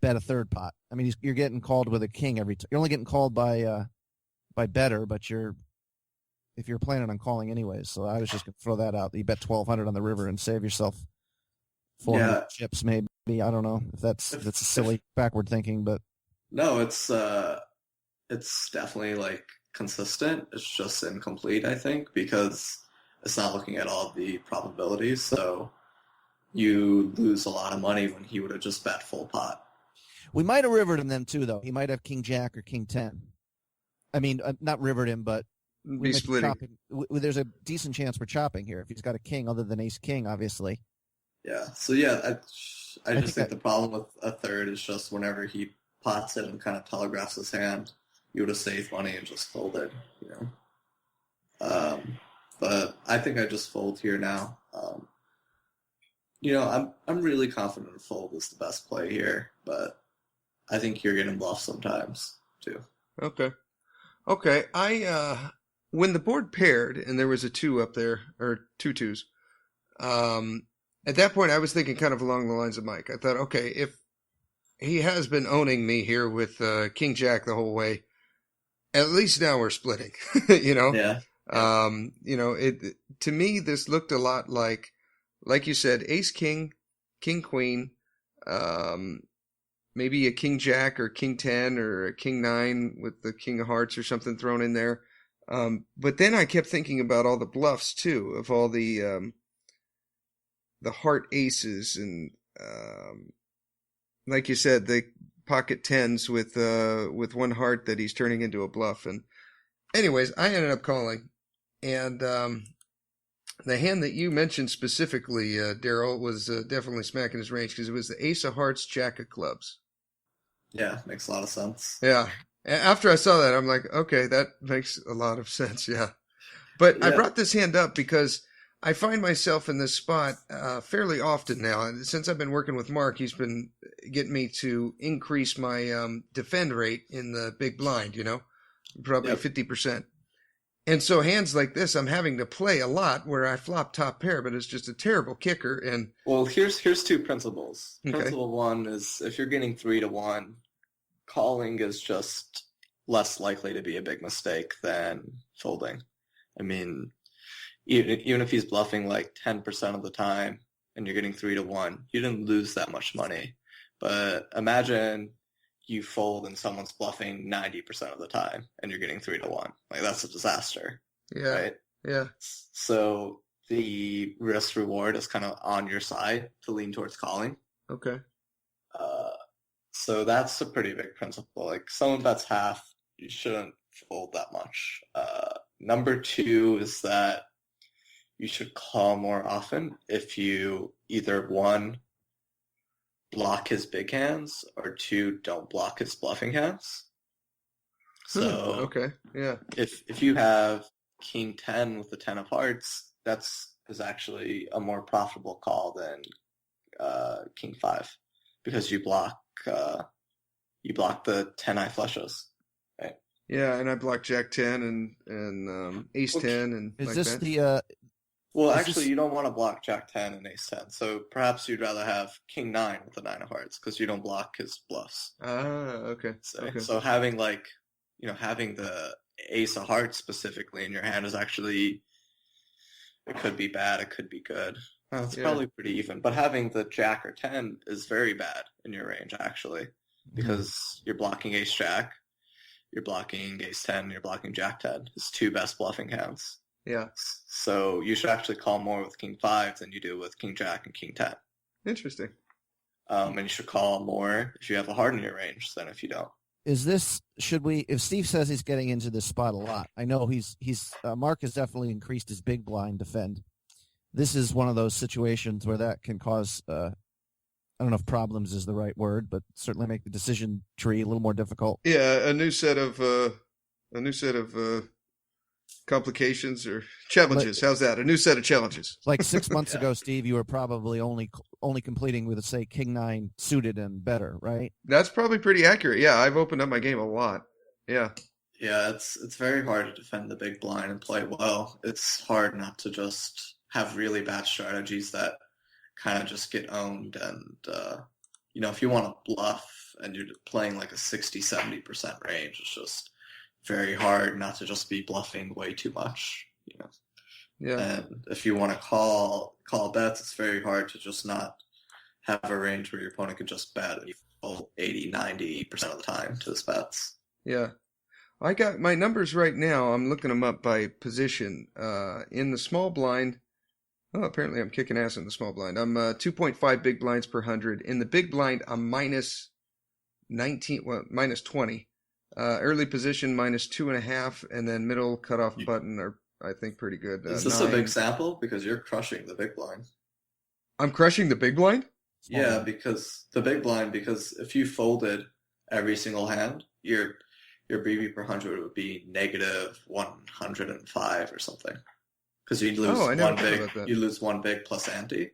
bet a third pot? I mean, you're getting called with a king every time. You're only getting called by better, but if you're planning on calling anyways. So I was just going to throw that out. You bet 1,200 on the river and save yourself 400 chips, maybe. I don't know if that's a silly backward thinking, but no, it's definitely like consistent. It's just incomplete, I think, because it's not looking at all the probabilities. So you lose a lot of money when he would have just bet full pot. We might have rivered him then too, though. He might have king jack or king 10. I mean, not rivered him, but be splitting. There's a decent chance for chopping here if he's got a king other than ace king, obviously. Yeah. So yeah, I just think the problem with a third is just whenever he pots it and kind of telegraphs his hand, you would have saved money and just folded. But I think I just fold here now. I'm really confident a fold is the best play here, but I think you're getting bluffed sometimes too. Okay. I when the board paired and there was a 2 up there, or 2 twos, at that point I was thinking kind of along the lines of Mike. I thought, okay, if he has been owning me here with king jack the whole way, at least now we're splitting. Yeah. To me, this looked a lot like you said, ace king, king queen, maybe a king jack or king 10 or a king 9 with the king of hearts or something thrown in there. But then I kept thinking about all the bluffs too, of all the heart aces and, like you said, the pocket 10s with one heart that he's turning into a bluff. And anyways, I ended up calling. And the hand that you mentioned specifically, Daryl, was definitely smacking his range because it was the ace of hearts, jack of clubs. Yeah, makes a lot of sense. Yeah. After I saw that, I'm like, okay, that makes a lot of sense, yeah. But yeah. I brought this hand up because I find myself in this spot fairly often now. And since I've been working with Mark, he's been getting me to increase my defend rate in the big blind, probably 50%. And so hands like this, I'm having to play a lot where I flop top pair, but it's just a terrible kicker. And well, here's 2 principles. Okay. Principle 1 is if you're getting 3-1, calling is just less likely to be a big mistake than folding. I mean, even if he's bluffing like 10% of the time and you're getting 3-1, you didn't lose that much money. But imagine you fold and someone's bluffing 90% of the time and you're getting 3-1. Like, that's a disaster. Yeah. Right? Yeah. So the risk reward is kind of on your side to lean towards calling. Okay. So that's a pretty big principle. Like someone bets half, you shouldn't fold that much. Number two is that you should call more often if you either one, block his big hands, or two, don't block his bluffing hands. So okay, yeah. if you have King 10 with the 10 of hearts, is actually a more profitable call than King 5 because you block the 10 eye flushes. Right? Yeah, and I block Jack 10 and Ace 10 and Is like this that. Well, Is actually, this- you don't want to block Jack 10 and Ace 10. So perhaps you'd rather have King 9 with the 9 of hearts because you don't block his bluffs. Okay. So having having the Ace of hearts specifically in your hand is actually, it could be bad, it could be good. It's probably pretty even. But having the Jack or 10 is very bad in your range, actually, because you're blocking Ace Jack, you're blocking Ace 10, you're blocking Jack 10. His two best bluffing hands. Yeah. So you should actually call more with King 5 than you do with King Jack and King 10. Interesting. And you should call more if you have a heart in your range than if you don't. If Steve says he's getting into this spot a lot, I know Mark has definitely increased his big blind defend. This is one of those situations where that can cause, I don't know if problems is the right word, but certainly make the decision tree a little more difficult. Yeah, a new set of complications or challenges. How's that? A new set of challenges. Like 6 months ago, Steve, you were probably only completing with, say, King 9 suited and better, right? That's probably pretty accurate. Yeah, I've opened up my game a lot. Yeah. Yeah, it's very hard to defend the big blind and play well. It's hard not to just have really bad strategies that kind of just get owned. And, if you want to bluff and you're playing like a 60-70% range, it's just very hard not to just be bluffing way too much. Yeah. And if you want to call bets, it's very hard to just not have a range where your opponent can just bet and you fold 80-90% of the time to his bets. Yeah. I got my numbers right now. I'm looking them up by position. In the small blind, apparently I'm kicking ass in the small blind. I'm 2.5 big blinds per 100. In the big blind, I'm minus 20. Early position minus 2.5, and then middle cutoff button are, I think, pretty good. Is this 9. a big sample? Because you're crushing the big blind. I'm crushing the big blind? Yeah, because if you folded every single hand, your BB per 100 would be negative 105 or something. Because you'd lose you lose one big plus ante.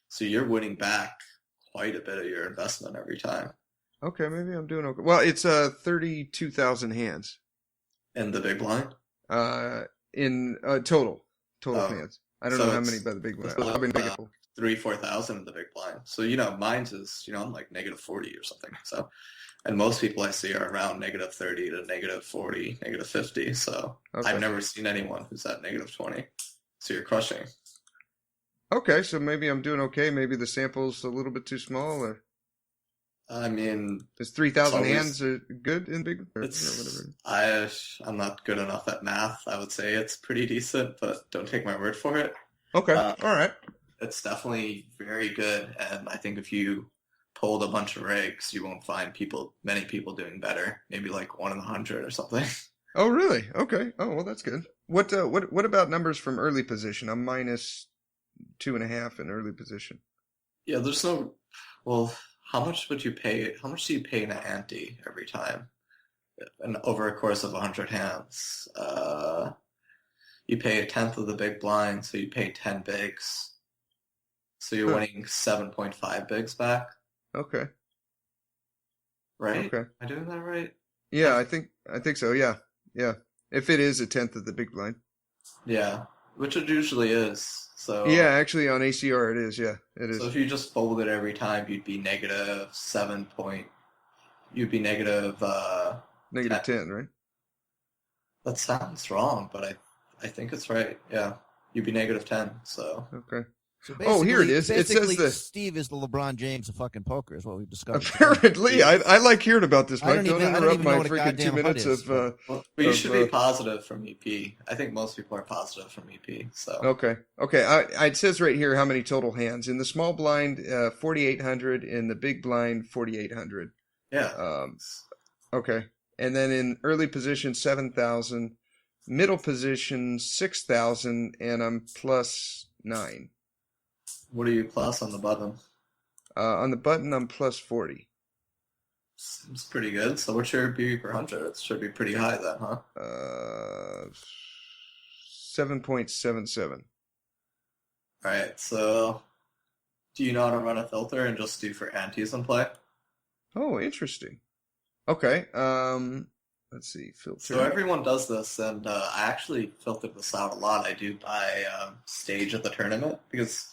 So you're winning back quite a bit of your investment every time. Okay, maybe I'm doing okay. Well, it's 32,000 hands. In the big blind? In total hands. I don't know how many by the big blind. I've been big 3,000-4,000 in the big blind. So mine's is I'm like negative 40 or something. So, and most people I see are around negative 30 to negative 40, negative 50. So okay. I've never seen anyone who's at negative 20. So you're crushing. Okay, so maybe I'm doing okay. Maybe the sample's a little bit too small, or I mean, is 3,000 hands good in big? Or whatever. I'm not good enough at math. I would say it's pretty decent, but don't take my word for it. Okay, all right. It's definitely very good, and I think if you pulled a bunch of rigs, you won't find many people doing better. Maybe like 1 in 100 or something. Oh, really? Okay. Oh, well, that's good. What about numbers from early position? I'm minus 2.5 in early position. Yeah, there's no. Well, how much do you pay in an ante every time? And over a course of 100 hands, you pay 1/10 of the big blind, so you pay 10 bigs. So you're winning 7.5 bigs back. Okay. Right? Okay. Am I doing that right? Yeah, I think so. Yeah. If it is 1/10 of the big blind. Yeah, which it usually is. So yeah, actually on ACR it is. Yeah, it is. So if you just folded every time, you'd be negative 7 point. You'd be negative. Negative 10, right? That sounds wrong, but I think it's right. Yeah, you'd be negative 10. So okay. So here it is. It says Steve is the LeBron James of fucking poker, is what we've discovered. Apparently, I like hearing about this, Mike. Don't interrupt my freaking 2 minutes of. But you should be positive from EP. I think most people are positive from EP. So okay. It says right here how many total hands in the small blind, 4,800. In the big blind, 4,800. Yeah. Okay. And then in early position, 7,000. Middle position, 6,000, and I'm plus 9. What are you plus on the button? On the button, I'm plus 40. Seems pretty good. So what's your BB per 100? It should be pretty high then, huh? 7.77. All right. So do you know how to run a filter and just do for antes and play? Oh, interesting. Okay. Let's see. Filter. So everyone does this, and I actually filtered this out a lot. I do by stage of the tournament because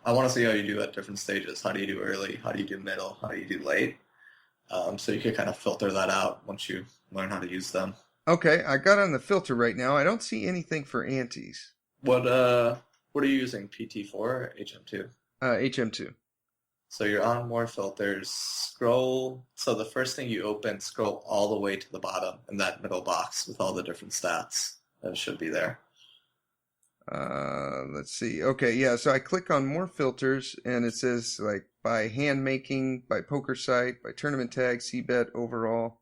I want to see how you do at different stages. How do you do early? How do you do middle? How do you do late? So you can kind of filter that out once you learn how to use them. Okay, I got on the filter right now. I don't see anything for antes. What are you using? PT4 or HM2? HM2. So you're on more filters. Scroll. So the first thing you open, scroll all the way to the bottom in that middle box with all the different stats. That should be there. Let's see. Okay, yeah. So I click on more filters, and it says like by hand making, by poker site, by tournament tag, c-bet, overall,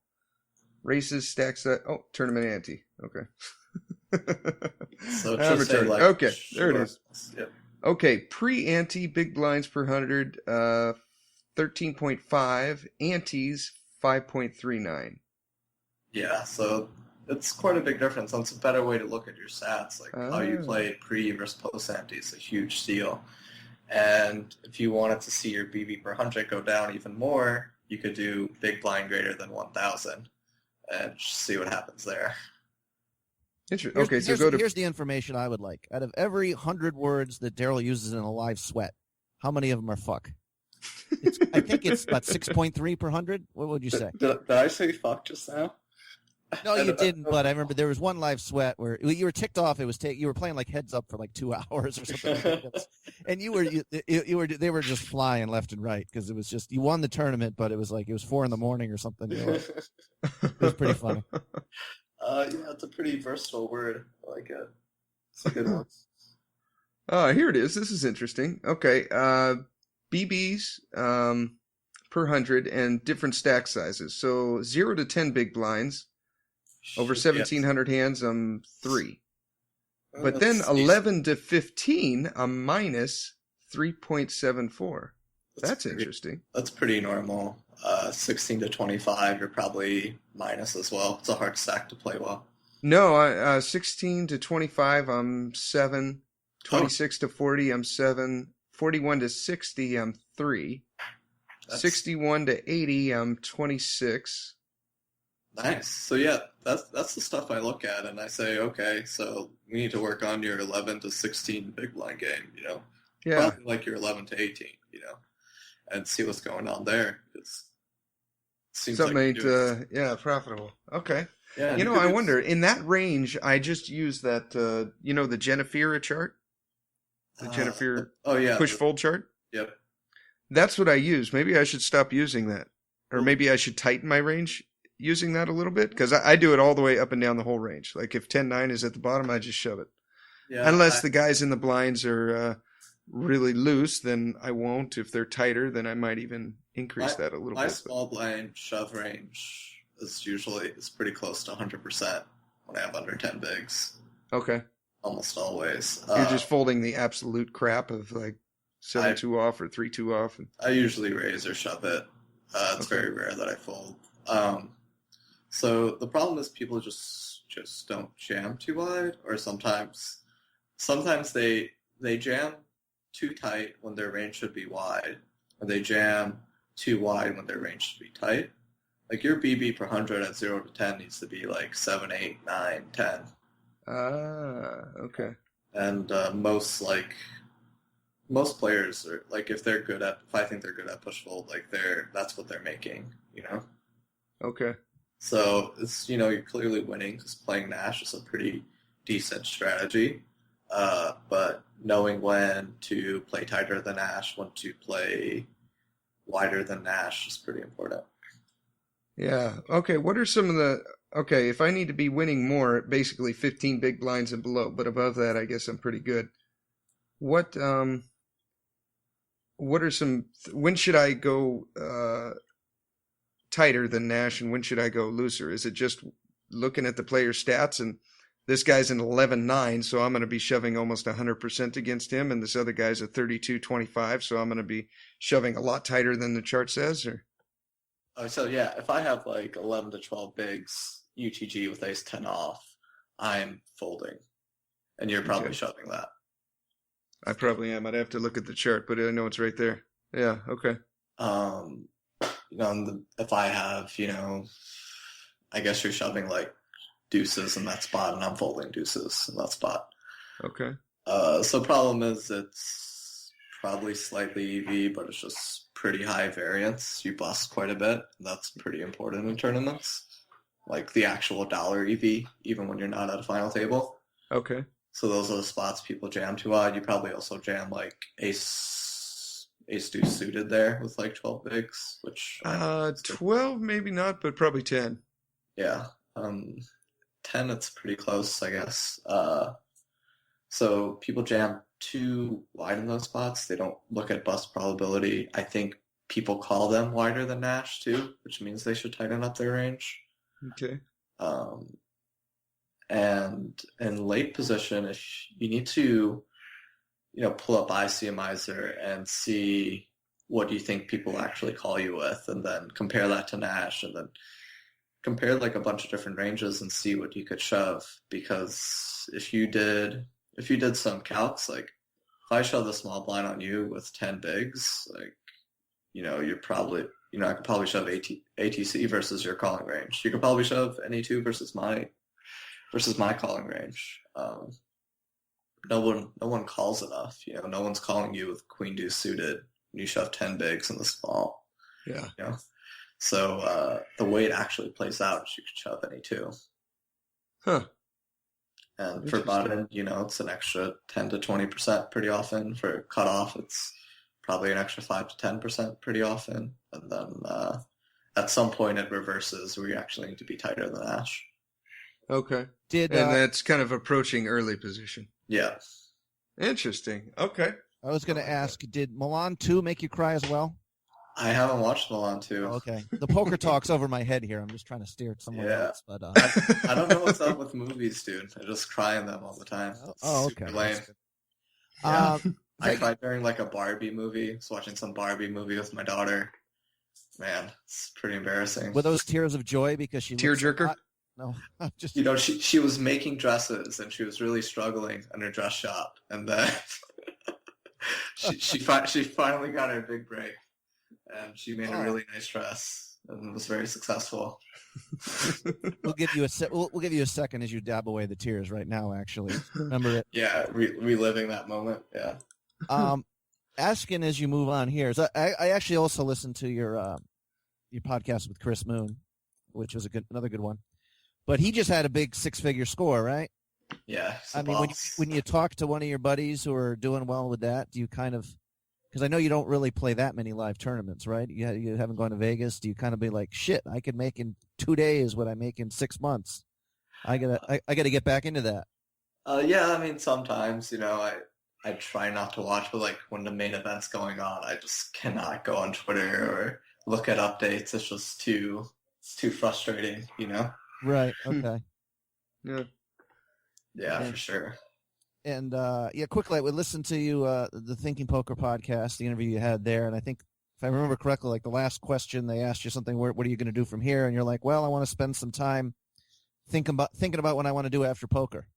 races, stack set. Oh, tournament ante. Okay. So it should say like, okay, there it is. Yep. Okay, pre-ante, big blinds per 100, 13.5, antes, 5.39. Yeah, so it's quite a big difference. That's a better way to look at your stats, like how you play pre versus post ante is a huge deal. And if you wanted to see your BB per 100 go down even more, you could do big blind greater than 1,000 and just see what happens there. Okay, so go to... Here's the information I would like. Out of every 100 words that Daryl uses in a live sweat, how many of them are fuck? I think it's about 6.3 per 100. What would you say? Did I say fuck just now? No, you didn't. But I remember there was one live sweat where you were ticked off. It was you were playing like heads up for like 2 hours or something like that. And they were just flying left and right because it was just you won the tournament, but it was 4 a.m. or something. It was pretty funny. Yeah, it's a pretty versatile word. I like it. It's a good one. Here it is. This is interesting. Okay, BBs per 100 and different stack sizes. So 0 to 10 big blinds. Over 1,700 hands, I'm 3. But then 11 to 15, I'm minus 3.74. That's interesting. That's pretty normal. 16 to 25, you're probably minus as well. It's a hard stack to play well. No, 16 to 25, I'm 7. 26 to 40, I'm 7. 41 to 60, I'm 3. 61 to 80, I'm 26. Nice. So yeah, that's the stuff I look at, and I say, okay, so we need to work on your 11 to 16 big blind game, Yeah. Probably like your 11 to 18, and see what's going on there. It seems something like ain't, profitable. Okay. Yeah. I wonder, in that range, I just use that, the Jennifer chart? The Jennifer push-fold chart? Yep. That's what I use. Maybe I should stop using that. Or maybe I should tighten my range using that a little bit, because I do it all the way up and down the whole range. Like if 10-9 is at the bottom, I just shove it. Yeah, unless the guys in the blinds are really loose, then I won't. If they're tighter, then I might even increase that a little bit. My small blind shove range is pretty close to 100% when I have under 10 bigs. Okay. Almost always. You're just folding the absolute crap of like 7-2 off or 3-2 off. I usually raise or shove it. It's very rare that I fold. So the problem is people just don't jam too wide, or sometimes they jam too tight when their range should be wide, or they jam too wide when their range should be tight. Like your BB per 100 at 0 to 10 needs to be like 7, 8, 9, 10. Okay. And most players are like, if I think they're good at push fold, like that's what they're making, Okay. So it's, you're clearly winning because playing Nash is a pretty decent strategy. But knowing when to play tighter than Nash, when to play wider than Nash is pretty important. Yeah. Okay. What are some of if I need to be winning more, basically 15 big blinds and below, but above that, I guess I'm pretty good. What are some, when should I go, tighter than Nash and when should I go looser? Is it just looking at the player stats and this guy's an 11-9, so I'm going to be shoving almost 100% against him, and this other guy's a 32-25, so I'm going to be shoving a lot tighter than the chart says? Or so yeah, if I have like 11 to 12 bigs UTG with ace 10 off, I'm folding, and you're probably shoving that. I probably am. I'd have to look at the chart, but I know it's right there. Yeah. Okay. If I have, I guess you're shoving like deuces in that spot, and I'm folding deuces in that spot. Okay. So problem is it's probably slightly EV, but it's just pretty high variance. You bust quite a bit. That's pretty important in tournaments. Like the actual dollar EV, even when you're not at a final table. Okay. So those are the spots people jam too odd. You probably also jam like ace deuce suited there with like 12 bigs, which 12 maybe not, but probably 10. Yeah. 10, it's pretty close, I guess. So people jam too wide in those spots. They don't look at bust probability. I think people call them wider than Nash too, which means they should tighten up their range. Okay. And in late position, if you need to, pull up ICMizer and see what do you think people actually call you with, and then compare that to Nash, and then compare like a bunch of different ranges and see what you could shove. Because if you did some calcs, like if I shove the small blind on you with 10 bigs, like, you're probably, I could probably shove ATC versus your calling range. You could probably shove NE2 versus my calling range. No one calls enough. No one's calling you with queen deuce suited. You shove 10 bigs in the small. Yeah. So the way it actually plays out is you could shove NE2. Huh. And for button, it's an extra 10 to 20% pretty often. For cutoff, it's probably an extra 5 to 10% pretty often. And then at some point it reverses where you actually need to be tighter than Nash. Okay. And that's kind of approaching early position. Yeah. Interesting. Okay. I was going to ask, did Milan 2 make you cry as well? I haven't watched Milan 2. Oh, okay. The poker talk's over my head here. I'm just trying to steer it somewhere else. But I don't know what's up with movies, dude. I just cry in them all the time. Oh, okay. Super lame. Yeah. I cried during like a Barbie movie. I was watching some Barbie movie with my daughter. Man, it's pretty embarrassing. Were those tears of joy because she tearjerker? No, just she was making dresses and she was really struggling in her dress shop, and then she finally got her big break, and she made a really nice dress and was very successful. We'll give you a second as you dab away the tears right now. Actually, remember it? Yeah, reliving that moment. Yeah. Asking as you move on here. So I actually also listened to your podcast with Chris Moon, which was another good one. But he just had a big 6-figure score, right? Yeah. I mean, when you talk to one of your buddies who are doing well with that, do you kind of, because I know you don't really play that many live tournaments, right? You haven't gone to Vegas. Do you kind of be like, shit, I could make in 2 days what I make in 6 months? I gotta get back into that. Yeah, I mean, sometimes, I try not to watch, but like when the main event's going on, I just cannot go on Twitter or look at updates. It's just too frustrating, Right. Okay. Yeah, for sure. And quickly, I would listen to you, the Thinking Poker podcast, the interview you had there, and I think if I remember correctly, like the last question they asked you something, what are you going to do from here? And you're like, well, I want to spend some time thinking about what I want to do after poker.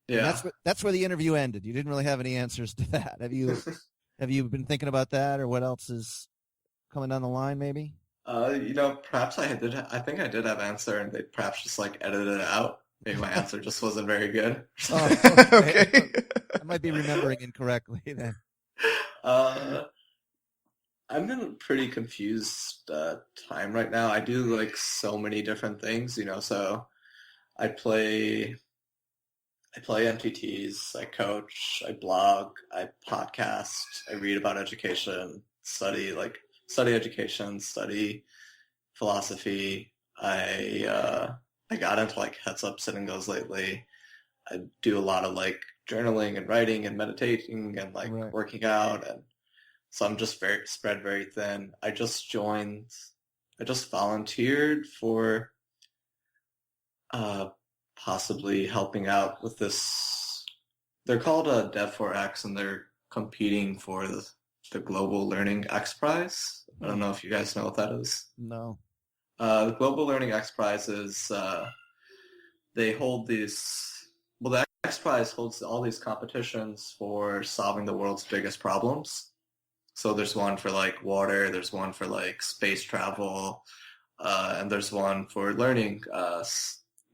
Yeah, and that's where the interview ended. You didn't really have any answers to that. Have you been thinking about that, or what else is coming down the line? Maybe. Perhaps I did. I think I did have answer, and they perhaps just like edited it out. Maybe my answer just wasn't very good. Oh, okay. I might be remembering incorrectly then. I'm in a pretty confused time right now. I do like so many different things, So I play MTTs. I coach. I blog. I podcast. I read about education. Study education. Study philosophy. I got into like heads up sit and goes lately. I do a lot of like journaling and writing and meditating and like working out, and so I'm just spread very thin. I just joined I just volunteered for possibly helping out with this. They're called Dev4X, and they're competing for the Global Learning X Prize. I don't know if you guys know what that is. No. The Global Learning X Prize is, they hold these, well, the X Prize holds all these competitions for solving the world's biggest problems. So there's one for like water, there's one for like space travel, and there's one for learning,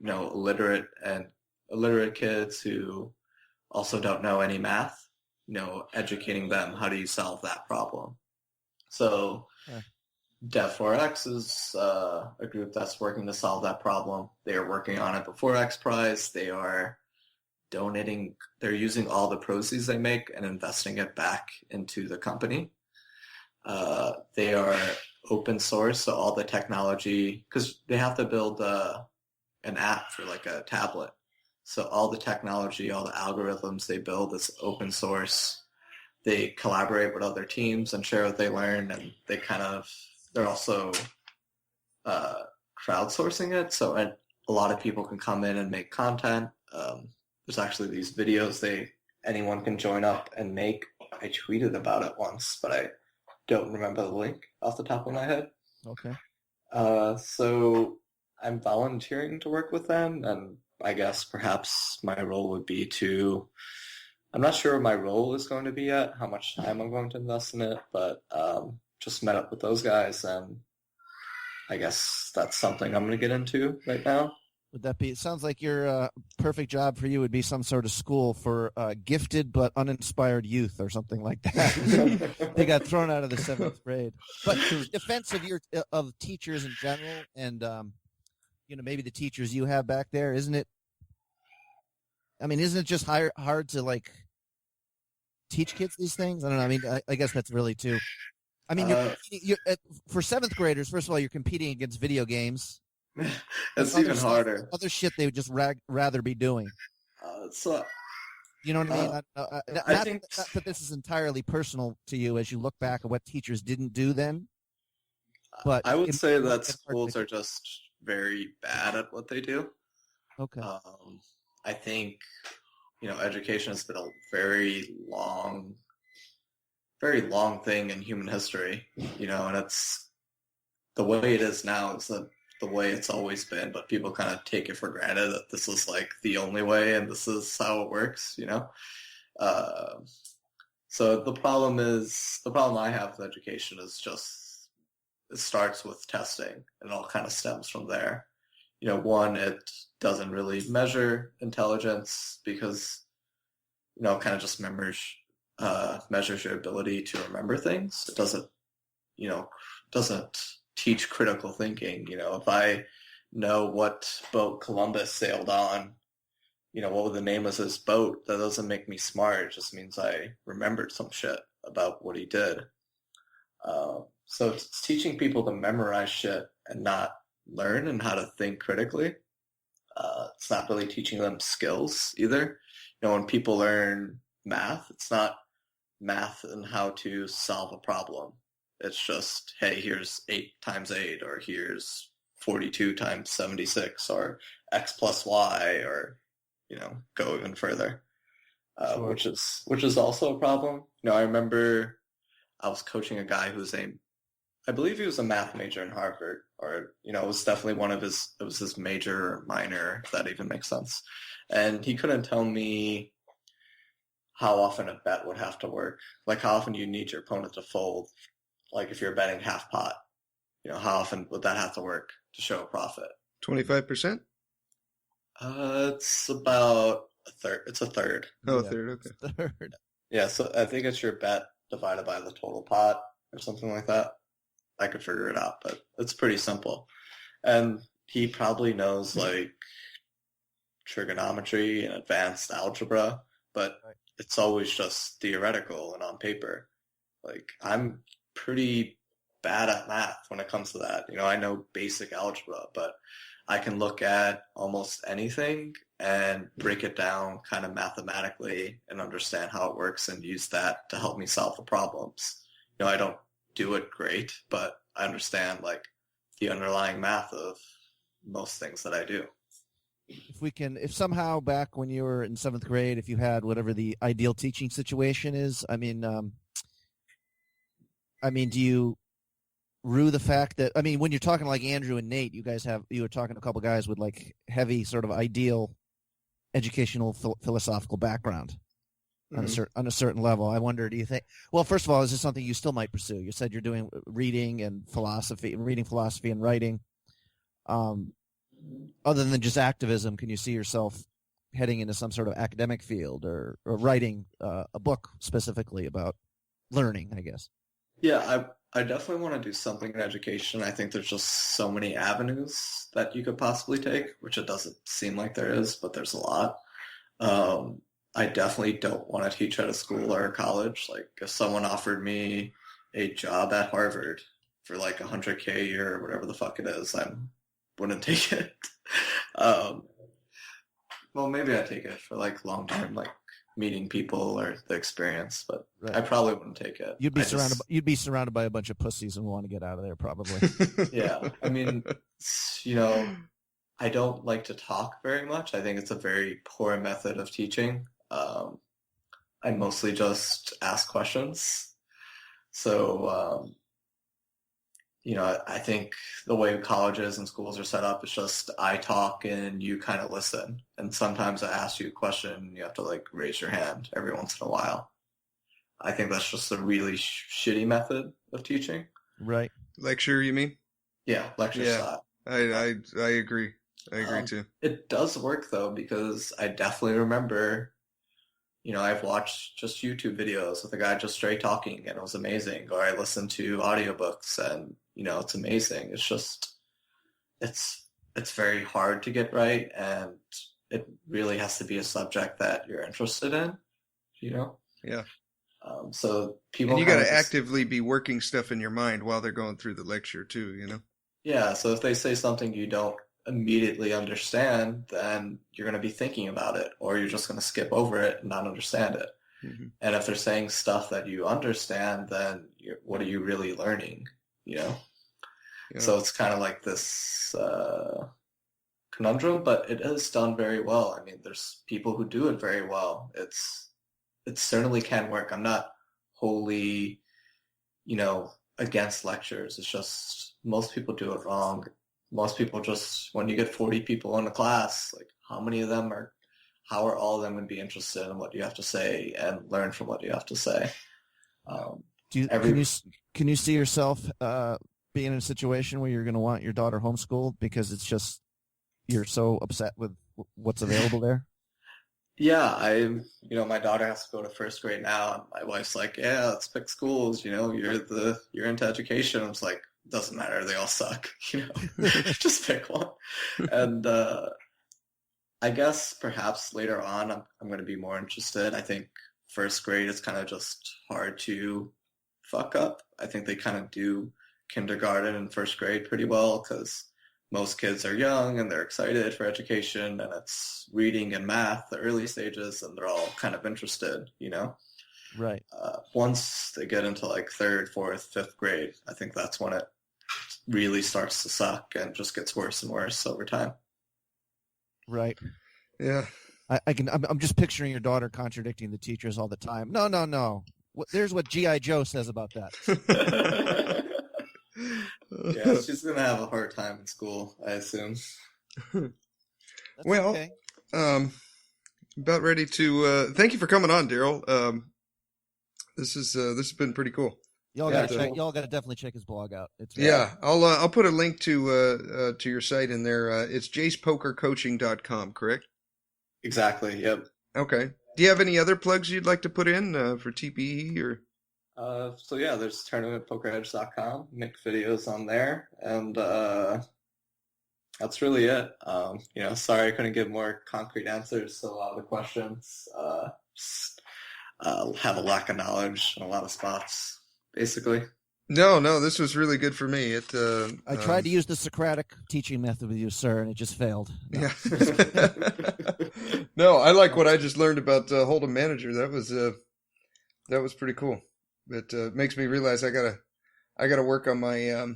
illiterate kids who also don't know any math, educating them, how do you solve that problem? So Dev4X is a group that's working to solve that problem. They are working on it before X Prize. They are donating, they're using all the proceeds they make and investing it back into the company. They are open source, so all the technology, because they have to build an app for like a tablet. So all the technology, all the algorithms they build is open source. They collaborate with other teams and share what they learn, and they're also crowdsourcing it, so a lot of people can come in and make content. There's actually these videos anyone can join up and make. I tweeted about it once, but I don't remember the link off the top of my head. Okay. So I'm volunteering to work with them, and I guess perhaps my role would be I'm not sure what my role is going to be yet, how much time I'm going to invest in it, but just met up with those guys, and I guess that's something I'm going to get into right now. Would that be? It sounds like your perfect job for you would be some sort of school for gifted but uninspired youth or something like that. They got thrown out of the 7th grade. But in defense of teachers in general, and maybe the teachers you have back there, isn't it just hard to like teach kids these things? I don't know. I mean, I guess that's really too. I mean, you're for 7th graders. First of all, you're competing against video games. It's even harder. Other shit they would just rather be doing. You know what I mean? I think not that this is entirely personal to you as you look back at what teachers didn't do then. But I would say that schools are just very bad at what they do. Okay. I think, education has been a very long thing in human history, and it's the way it is now is the way it's always been, but people kind of take it for granted that this is like the only way and this is how it works, So the problem I have with education is just, it starts with testing and it all kind of stems from there. One, it doesn't really measure intelligence because, it kind of just measures your ability to remember things. It doesn't teach critical thinking. If I know what boat Columbus sailed on, what the name of his boat, that doesn't make me smart. It just means I remembered some shit about what he did. So it's teaching people to memorize shit and not learn and how to think critically. It's not really teaching them skills either. When people learn math, it's not math and how to solve a problem. It's just, hey, here's 8 times 8, or here's 42 times 76, or x plus y, or, go even further, sure. which is also a problem. I remember I was coaching a guy I believe he was a math major in Harvard, or, it was definitely it was his major or minor, if that even makes sense. And he couldn't tell me how often a bet would have to work. Like how often you need your opponent to fold. Like if you're betting half pot, how often would that have to work to show a profit? 25%? It's about a third. It's a third. Oh, a third, okay. Third. Yeah, so I think it's your bet divided by the total pot or something like that. I could figure it out, but it's pretty simple. And he probably knows like trigonometry and advanced algebra, but it's always just theoretical and on paper. Like I'm pretty bad at math when it comes to that. I know basic algebra, but I can look at almost anything and break it down kind of mathematically and understand how it works and use that to help me solve the problems. I don't do it great, but I understand like the underlying math of most things that I do. If somehow back when you were in 7th grade, if you had whatever the ideal teaching situation is, I mean, do you rue the fact that, I mean, when you're talking like Andrew and Nate, you were talking to a couple guys with like heavy sort of ideal educational philosophical background on a certain level. I wonder, do you think, well, first of all, is this something you still might pursue? You said you're doing reading philosophy and writing. Other than just activism, can you see yourself heading into some sort of academic field or writing a book specifically about learning, I guess? Yeah, I definitely want to do something in education. I think there's just so many avenues that you could possibly take, which it doesn't seem like there is, but there's a lot. I definitely don't want to teach at a school or a college. Like, if someone offered me a job at Harvard for like $100K a year or whatever the fuck it is, I wouldn't take it. Well, maybe I'd take it for like long term, like meeting people or the experience, but right. I probably wouldn't take it. You'd be surrounded by a bunch of pussies and want to get out of there, probably. Yeah, I mean, I don't like to talk very much. I think it's a very poor method of teaching. I mostly just ask questions. So, I think the way colleges and schools are set up is just I talk and you kind of listen. And sometimes I ask you a question and you have to like raise your hand every once in a while. I think that's just a really shitty method of teaching. Right. Lecture, you mean? Yeah, lecture style. I agree. I agree too. It does work though, because I definitely remember, I've watched just YouTube videos with a guy just straight talking and it was amazing. Or I listened to audiobooks and, it's amazing. It's just, it's very hard to get right. And it really has to be a subject that you're interested in, Yeah. So people, and you got to actively be working stuff in your mind while they're going through the lecture too, Yeah. So if they say something you don't immediately understand, then you're going to be thinking about it, or you're just going to skip over it and not understand it. Mm-hmm. And if they're saying stuff that you understand, then what are you really learning? Yeah. So it's kind of like this conundrum, but it is done very well. I mean, there's people who do it very well. It certainly can work. I'm not wholly, against lectures. It's just most people do it wrong. Most people just, when you get 40 people in a class, like how are all of them going to be interested in what you have to say and learn from what you have to say? Can you see yourself being in a situation where you're going to want your daughter homeschooled because it's just, you're so upset with what's available there? Yeah, my daughter has to go to first grade now. And my wife's like, yeah, let's pick schools. You're into education. I was like, doesn't matter. They all suck. Just pick one. And I guess perhaps later on, I'm going to be more interested. I think first grade is kind of just hard to fuck up. I think they kind of do kindergarten and first grade pretty well because most kids are young and they're excited for education, and it's reading and math, the early stages, and they're all kind of interested, Right. Once they get into like 3rd, 4th, 5th grade, I think that's when it really starts to suck and just gets worse and worse over time. Right. Yeah. I'm just picturing your daughter contradicting the teachers all the time. No. There's what G.I. Joe says about that. Yeah, she's going to have a hard time in school, I assume. Well, okay. About ready to, thank you for coming on, Daryl. This has been pretty cool. Y'all got to definitely check his blog out. I'll put a link to your site in there. It's jacepokercoaching.com, correct? Exactly. Yep. Okay. Do you have any other plugs you'd like to put in for TPE or? There's tournamentpokerhedge.com. Make videos on there, and that's really it. Sorry I couldn't give more concrete answers to a lot of the questions. Have a lack of knowledge in a lot of spots, basically. No, this was really good for me. I tried to use the Socratic teaching method with you, sir, and it just failed. No. Yeah. No, I like what I just learned about Hold'em Manager. That was pretty cool. It makes me realize I gotta work on my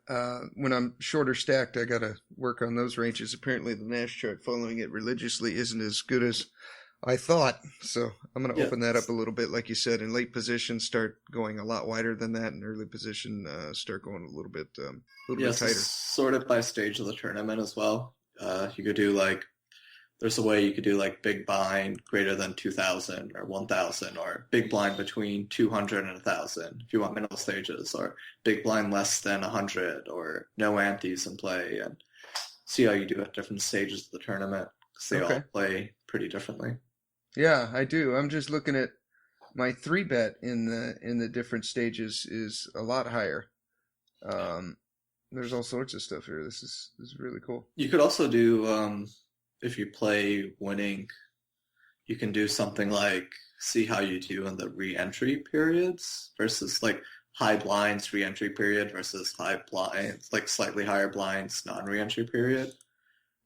when I'm shorter stacked, I got to work on those ranges. Apparently the Nash chart following it religiously isn't as good as I thought. So I'm going to open that up a little bit. Like you said, in late position, start going a lot wider than that. In early position, start going a little bit tighter. Sort it by stage of the tournament as well. You could do there's a way you could do big blind greater than 2,000 or 1,000, or big blind between 200 and 1,000 if you want middle stages, or big blind less than 100, or no antes in play, and see how you do at different stages of the tournament, because they all play pretty differently. Yeah, I do. I'm just looking at my 3-bet in the different stages is a lot higher. There's all sorts of stuff here. This is really cool. You could also do if you play winning, you can do something like see how you do in the re-entry periods versus high blinds re-entry period versus high blinds, slightly higher blinds non-re-entry period.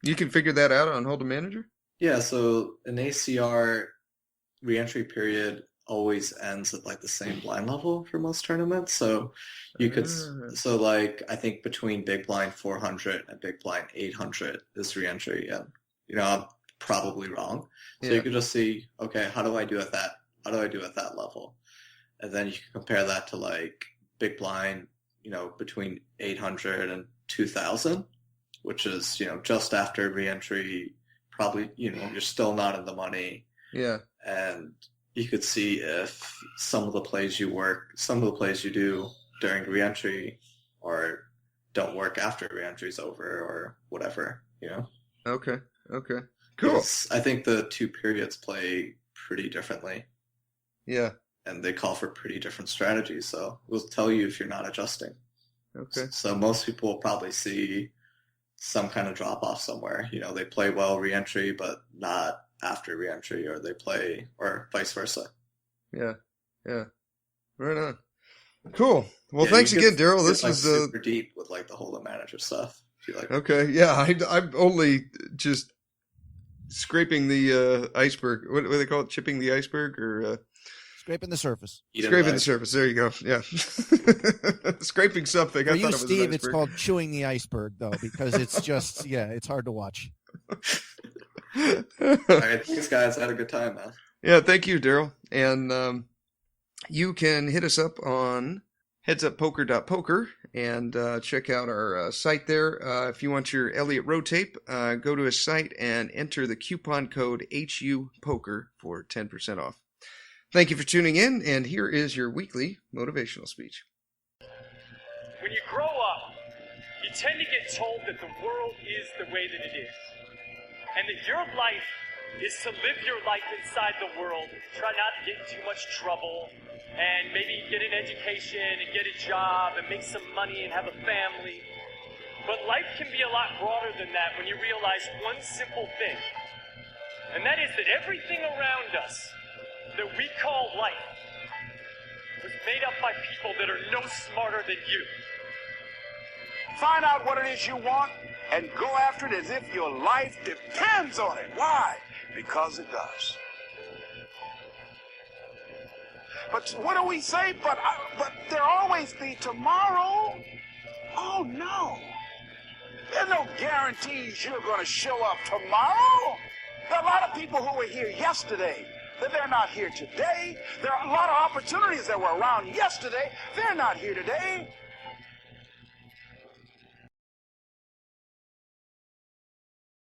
You can figure that out on Hold'em Manager? Yeah, so an ACR re-entry period always ends at the same blind level for most tournaments. So you could, I think between big blind 400 and big blind 800 is re-entry, and I'm probably wrong. So you could just see, okay, how do I do at that level? And then you can compare that to big blind, between 800 and 2,000, which is, just after re-entry, probably, you're still not in the money. Yeah. And you could see if some of the plays you do during re-entry or don't work after re-entry's over or whatever, Okay. Cool. I think the two periods play pretty differently. Yeah. And they call for pretty different strategies, so we'll tell you if you're not adjusting. Okay. So most people will probably see some kind of drop-off somewhere. They play well re-entry, but not after re-entry, or they play, or vice versa. Yeah. Right on. Cool. Well, thanks again, Daryl. This was super deep with the Hold'em Manager stuff. Okay, yeah, I'm only just scraping the iceberg. What do they call it? Chipping the iceberg, or scraping the surface? Scraping the surface. There you go. Yeah, scraping something. For I you, thought it was Steve, it's called chewing the iceberg, though, because it's just it's hard to watch. All right, thanks, guys. I had a good time, man. Yeah, thank you, Daryl. And you can hit us up on headsuppoker.poker and check out our site there. If you want your Elliott Row tape, go to his site and enter the coupon code HUPoker for 10% off. Thank you for tuning in, and here is your weekly motivational speech. When you grow up, you tend to get told that the world is the way that it is, and that your life is to live your life inside the world, try not to get in too much trouble, and maybe get an education and get a job and make some money and have a family. But life can be a lot broader than that when you realize one simple thing, and that is that everything around us that we call life was made up by people that are no smarter than you. Find out what it is you want and go after it as if your life depends on it. Why? Because it does. But what do we say? But there'll always be tomorrow. Oh, no. There are no guarantees you're going to show up tomorrow. There are a lot of people who were here yesterday that they're not here today. There are a lot of opportunities that were around yesterday. They're not here today.